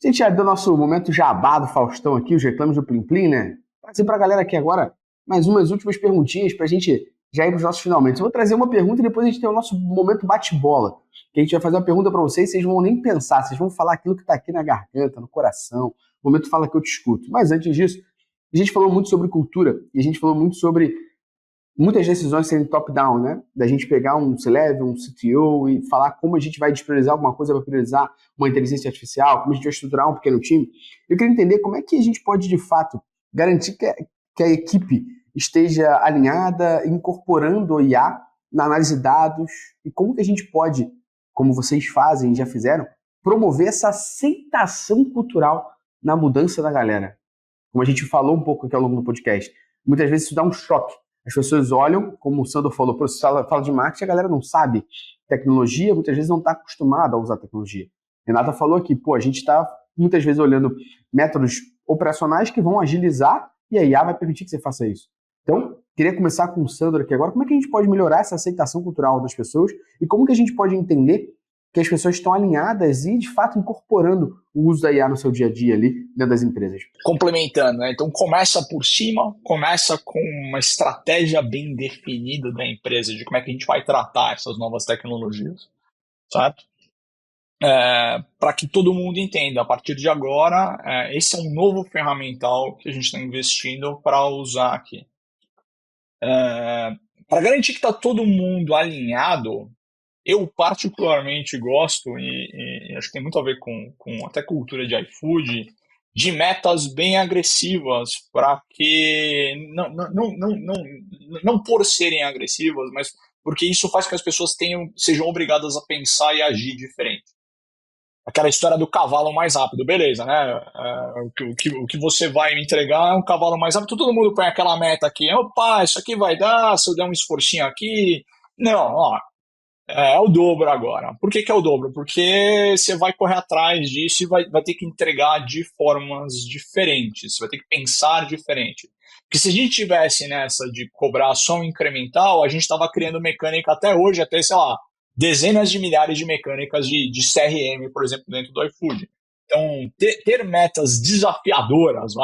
gente já deu nosso momento jabá do Faustão aqui, os reclames do Plim Plim, né? Trazer pra galera aqui agora mais umas últimas perguntinhas pra gente já ir pros nossos finalmente. Eu vou trazer uma pergunta e depois a gente tem o nosso momento bate-bola, que a gente vai fazer uma pergunta pra vocês, vocês vão nem pensar, vocês vão falar aquilo que tá aqui na garganta, no coração, o momento fala que eu te escuto. Mas antes disso, a gente falou muito sobre cultura e a gente falou muito sobre muitas decisões serem top-down, né? Da gente pegar um C-Level, um CTO e falar como a gente vai despriorizar alguma coisa para priorizar uma inteligência artificial, como a gente vai estruturar um pequeno time. Eu queria entender como é que a gente pode, de fato, garantir que a equipe esteja alinhada, incorporando o IA na análise de dados e como que a gente pode, como vocês fazem e já fizeram, promover essa aceitação cultural na mudança da galera. Como a gente falou um pouco aqui ao longo do podcast, muitas vezes isso dá um choque. As pessoas olham, como o Sandro falou, você fala de marketing, a galera não sabe tecnologia, muitas vezes não está acostumada a usar tecnologia. Renata falou aqui, a gente está muitas vezes olhando métodos operacionais que vão agilizar e a IA vai permitir que você faça isso. Então, queria começar com o Sandro aqui agora. Como é que a gente pode melhorar essa aceitação cultural das pessoas e como que a gente pode entender que as pessoas estão alinhadas e, de fato, incorporando o uso da IA no seu dia a dia ali dentro das empresas? Complementando, né? Então começa por cima, começa com uma estratégia bem definida da empresa de como é que a gente vai tratar essas novas tecnologias, certo? Para que todo mundo entenda, a partir de agora, esse é um novo ferramental que a gente está investindo para usar aqui. Para garantir que está todo mundo alinhado, eu particularmente gosto, e acho que tem muito a ver com até cultura de iFood, de metas bem agressivas, para que, não por serem agressivas, mas porque isso faz com que as pessoas sejam obrigadas a pensar e agir diferente. Aquela história do cavalo mais rápido, beleza, né? O que você vai me entregar é um cavalo mais rápido, todo mundo põe aquela meta aqui, opa, isso aqui vai dar, se eu der um esforcinho aqui. Não, ó, é o dobro agora. Por que é o dobro? Porque você vai correr atrás disso e vai ter que entregar de formas diferentes, você vai ter que pensar diferente. Porque se a gente tivesse nessa de cobrar só um incremental, a gente estava criando mecânica até hoje, até, sei lá, dezenas de milhares de mecânicas de CRM, por exemplo, dentro do iFood. Então, ter metas desafiadoras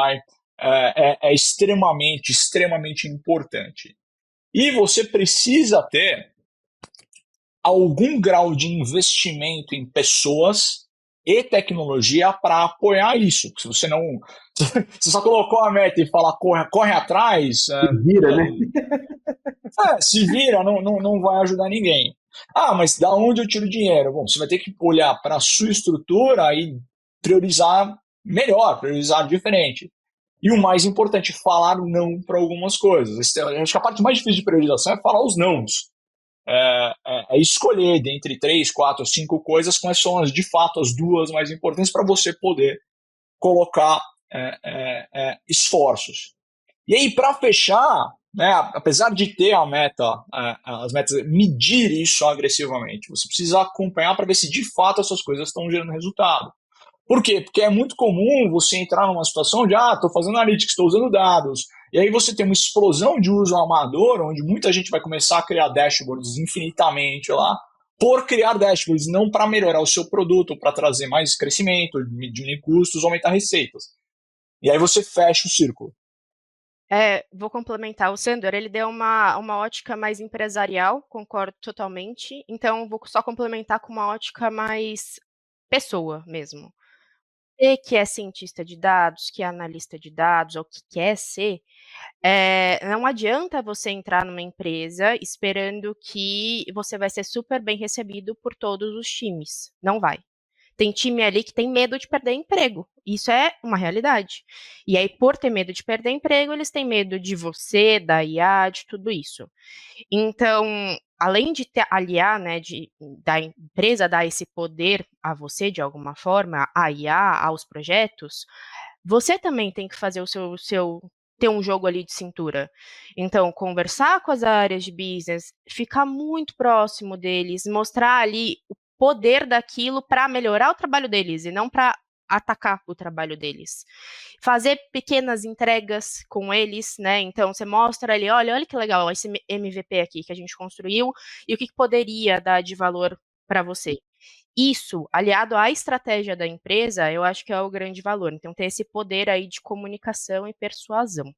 é extremamente, extremamente importante. E você precisa ter algum grau de investimento em pessoas e tecnologia para apoiar isso. Se você não. Você só colocou a meta e fala corre atrás. Se vira, né? Se vira, não vai ajudar ninguém. Ah, mas da onde eu tiro dinheiro? Bom, você vai ter que olhar para a sua estrutura e priorizar melhor, priorizar diferente. E o mais importante, falar não para algumas coisas. Acho que a parte mais difícil de priorização é falar os nãos. É escolher dentre 3, 4, 5 coisas quais são de fato as duas mais importantes para você poder colocar esforços. E aí, para fechar, né, apesar de ter as metas, medir isso agressivamente, você precisa acompanhar para ver se de fato essas coisas estão gerando resultado. Por quê? Porque é muito comum você entrar numa situação de, estou fazendo analytics, estou usando dados, e aí você tem uma explosão de uso amador, onde muita gente vai começar a criar dashboards infinitamente lá, por criar dashboards, não para melhorar o seu produto, para trazer mais crescimento, diminuir custos, aumentar receitas. E aí você fecha o círculo. Vou complementar. O Sandor, ele deu uma ótica mais empresarial, concordo totalmente. Então, vou só complementar com uma ótica mais pessoa mesmo. Você que é cientista de dados, que é analista de dados, ou que quer ser, não adianta você entrar numa empresa esperando que você vai ser super bem recebido por todos os times. Não vai. Tem time ali que tem medo de perder emprego. Isso é uma realidade. E aí, por ter medo de perder emprego, eles têm medo de você, da IA, de tudo isso. Então, além de aliar, né, da empresa dar esse poder a você de alguma forma, a IA, aos projetos, você também tem que fazer o seu ter um jogo ali de cintura. Então, conversar com as áreas de business, ficar muito próximo deles, mostrar ali o poder daquilo para melhorar o trabalho deles e não para atacar o trabalho deles. Fazer pequenas entregas com eles, né? Então, você mostra ali, olha que legal esse MVP aqui que a gente construiu e o que poderia dar de valor para você. Isso, aliado à estratégia da empresa, eu acho que é o grande valor. Então, ter esse poder aí de comunicação e persuasão.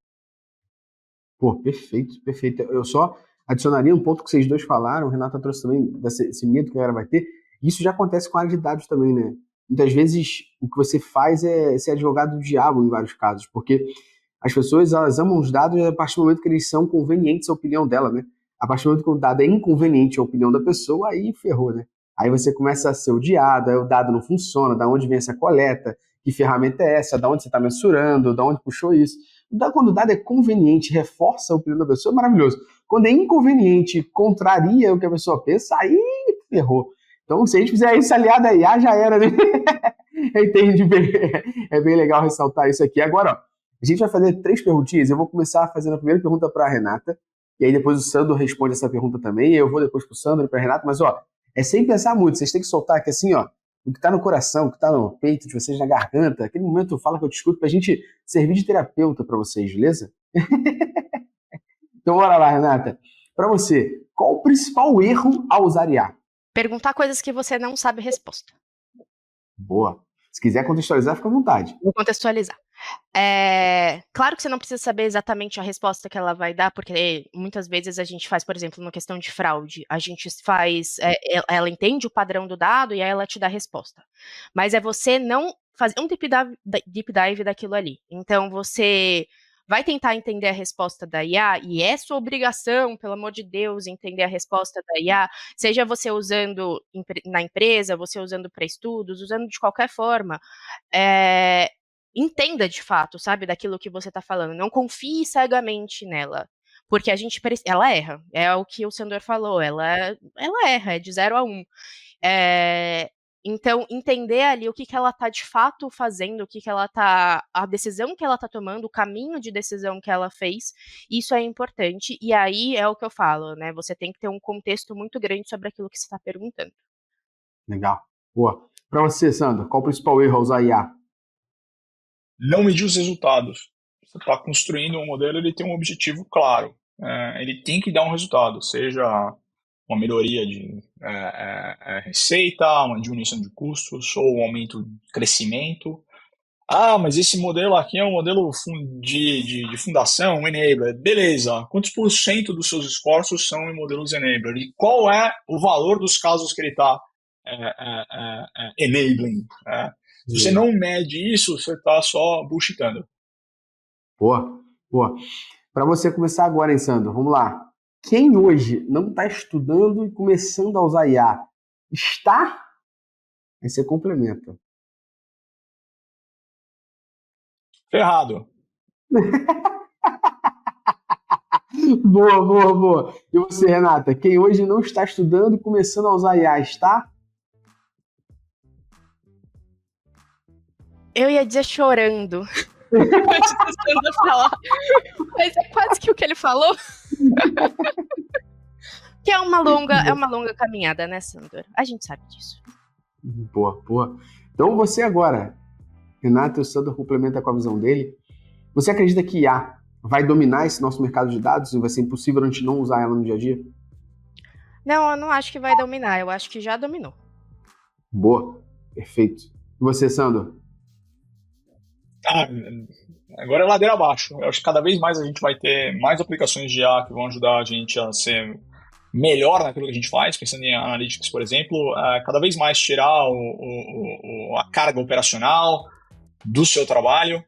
Pô, perfeito, perfeito. Eu só adicionaria um ponto que vocês dois falaram, o Renata trouxe também, desse medo que a galera vai ter. Isso já acontece com a área de dados também, né? Muitas vezes o que você faz é ser advogado do diabo em vários casos, porque as pessoas, elas amam os dados a partir do momento que eles são convenientes à opinião dela, né? A partir do momento que o dado é inconveniente à opinião da pessoa, aí ferrou, né? Aí você começa a ser odiado, aí o dado não funciona, da onde vem essa coleta, que ferramenta é essa, da onde você está mensurando, da onde puxou isso. Quando o dado é conveniente, reforça a opinião da pessoa, é maravilhoso. Quando é inconveniente, contraria o que a pessoa pensa, aí ferrou. Então, se a gente fizer isso aliado a IA, já era, né? Entendi bem. É bem legal ressaltar isso aqui. Agora, ó, a gente vai fazer 3 perguntinhas. Eu vou começar fazendo a primeira pergunta para a Renata, e aí depois o Sandro responde essa pergunta também, e eu vou depois para o Sandro e para a Renata, mas ó, é sem pensar muito, vocês têm que soltar aqui assim, ó, o que está no coração, o que está no peito de vocês, na garganta, aquele momento fala que eu te escuto, para a gente servir de terapeuta para vocês, beleza? Então bora lá, Renata. Para você, qual o principal erro ao usar IA? Perguntar coisas que você não sabe a resposta. Boa. Se quiser contextualizar, fica à vontade. Vou contextualizar. Claro que você não precisa saber exatamente a resposta que ela vai dar, porque muitas vezes a gente faz, por exemplo, uma questão de fraude, a gente faz, ela entende o padrão do dado e aí ela te dá a resposta. Mas é você não fazer um deep dive daquilo ali. Então, você vai tentar entender a resposta da IA, e é sua obrigação, pelo amor de Deus, entender a resposta da IA, seja você usando na empresa, você usando para estudos, usando de qualquer forma, entenda de fato, sabe, daquilo que você está falando. Não confie cegamente nela. Porque ela erra. É o que o Sandor falou. Ela erra, é de 0 a 1. Então, entender ali o que ela está de fato fazendo, a decisão que ela está tomando, o caminho de decisão que ela fez, isso é importante. E aí é o que eu falo, né? Você tem que ter um contexto muito grande sobre aquilo que você está perguntando. Legal. Boa. Para você, Sandor, qual o principal erro ao usar IA? Não medir os resultados. Você está construindo um modelo, ele tem um objetivo claro. Ele tem que dar um resultado, seja uma melhoria de receita, uma diminuição de custos ou um aumento de crescimento. Mas esse modelo aqui é um modelo de fundação, um enabler. Beleza, quantos por cento dos seus esforços são em modelos enabler? E qual é o valor dos casos que ele está enabling? Se você não mede isso, você está só bullshitando. Boa. Para você começar agora, hein, Sandor? Vamos lá. Quem hoje não está estudando e começando a usar IA, está? Aí você complementa. Ferrado. Boa. E você, Renata? Quem hoje não está estudando e começando a usar IA, está? Eu ia dizer chorando. Mas é quase que o que ele falou. Que é uma longa caminhada, né, Sandor? A gente sabe disso. Boa. Então você agora, Renata e o Sandor complementa com a visão dele. Você acredita que IA vai dominar esse nosso mercado de dados e vai ser impossível a gente não usar ela no dia a dia? Não, eu não acho que vai dominar. Eu acho que já dominou. Boa. Perfeito. E você, Sandor? Agora é ladeira abaixo. Eu acho que cada vez mais a gente vai ter mais aplicações de IA que vão ajudar a gente a ser melhor naquilo que a gente faz, pensando em analytics, por exemplo, cada vez mais tirar a carga operacional do seu trabalho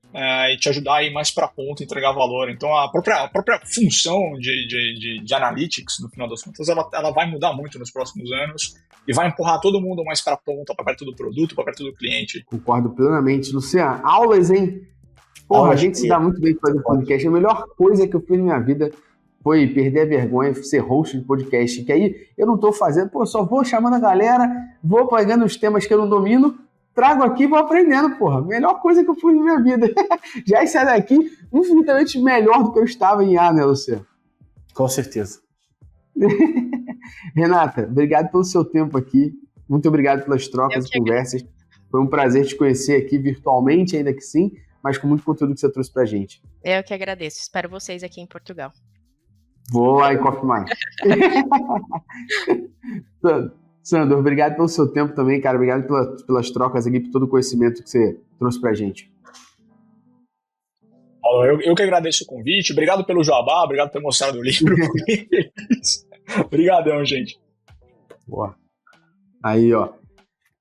e te ajudar a ir mais para a ponta, entregar valor. Então, a própria função de analytics, no final das contas, ela vai mudar muito nos próximos anos e vai empurrar todo mundo mais para a ponta, para perto do produto, para perto do cliente. Concordo plenamente. Luciano, aulas, hein? Porra, a gente se dá muito bem com fazer podcast. A melhor coisa que eu fiz na minha vida foi perder a vergonha de ser host de podcast, que aí eu não tô fazendo, só vou chamando a galera, vou pegando os temas que eu não domino, trago aqui e vou aprendendo, porra. Melhor coisa que eu fiz na minha vida. Já saí daqui infinitamente melhor do que eu estava em IA, né, Luciano? Com certeza. Renata, obrigado pelo seu tempo aqui. Muito obrigado pelas trocas e conversas. Foi um prazer te conhecer aqui virtualmente, ainda que sim, mas com muito conteúdo que você trouxe pra gente. Eu que agradeço. Espero vocês aqui em Portugal. Vou aí, Coffee mais. Sandor, obrigado pelo seu tempo também, cara. Obrigado pelas trocas aqui, por todo o conhecimento que você trouxe pra gente. Eu que agradeço o convite. Obrigado pelo jabá, obrigado por ter mostrado o livro. Obrigadão, gente. Boa. Aí, ó.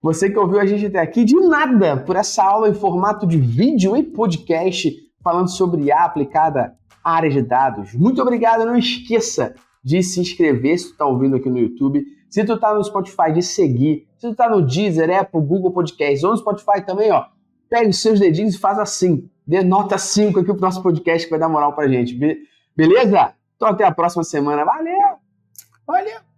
Você que ouviu a gente até aqui, de nada por essa aula em formato de vídeo e podcast, falando sobre IA aplicada à área de dados. Muito obrigado. Não esqueça de se inscrever se tu tá ouvindo aqui no YouTube. Se tu tá no Spotify, de seguir. Se tu tá no Deezer, Apple, Google Podcasts ou no Spotify também, ó, pega os seus dedinhos e faz assim. Dê nota 5 aqui pro nosso podcast que vai dar moral pra gente. Beleza? Então até a próxima semana. Valeu!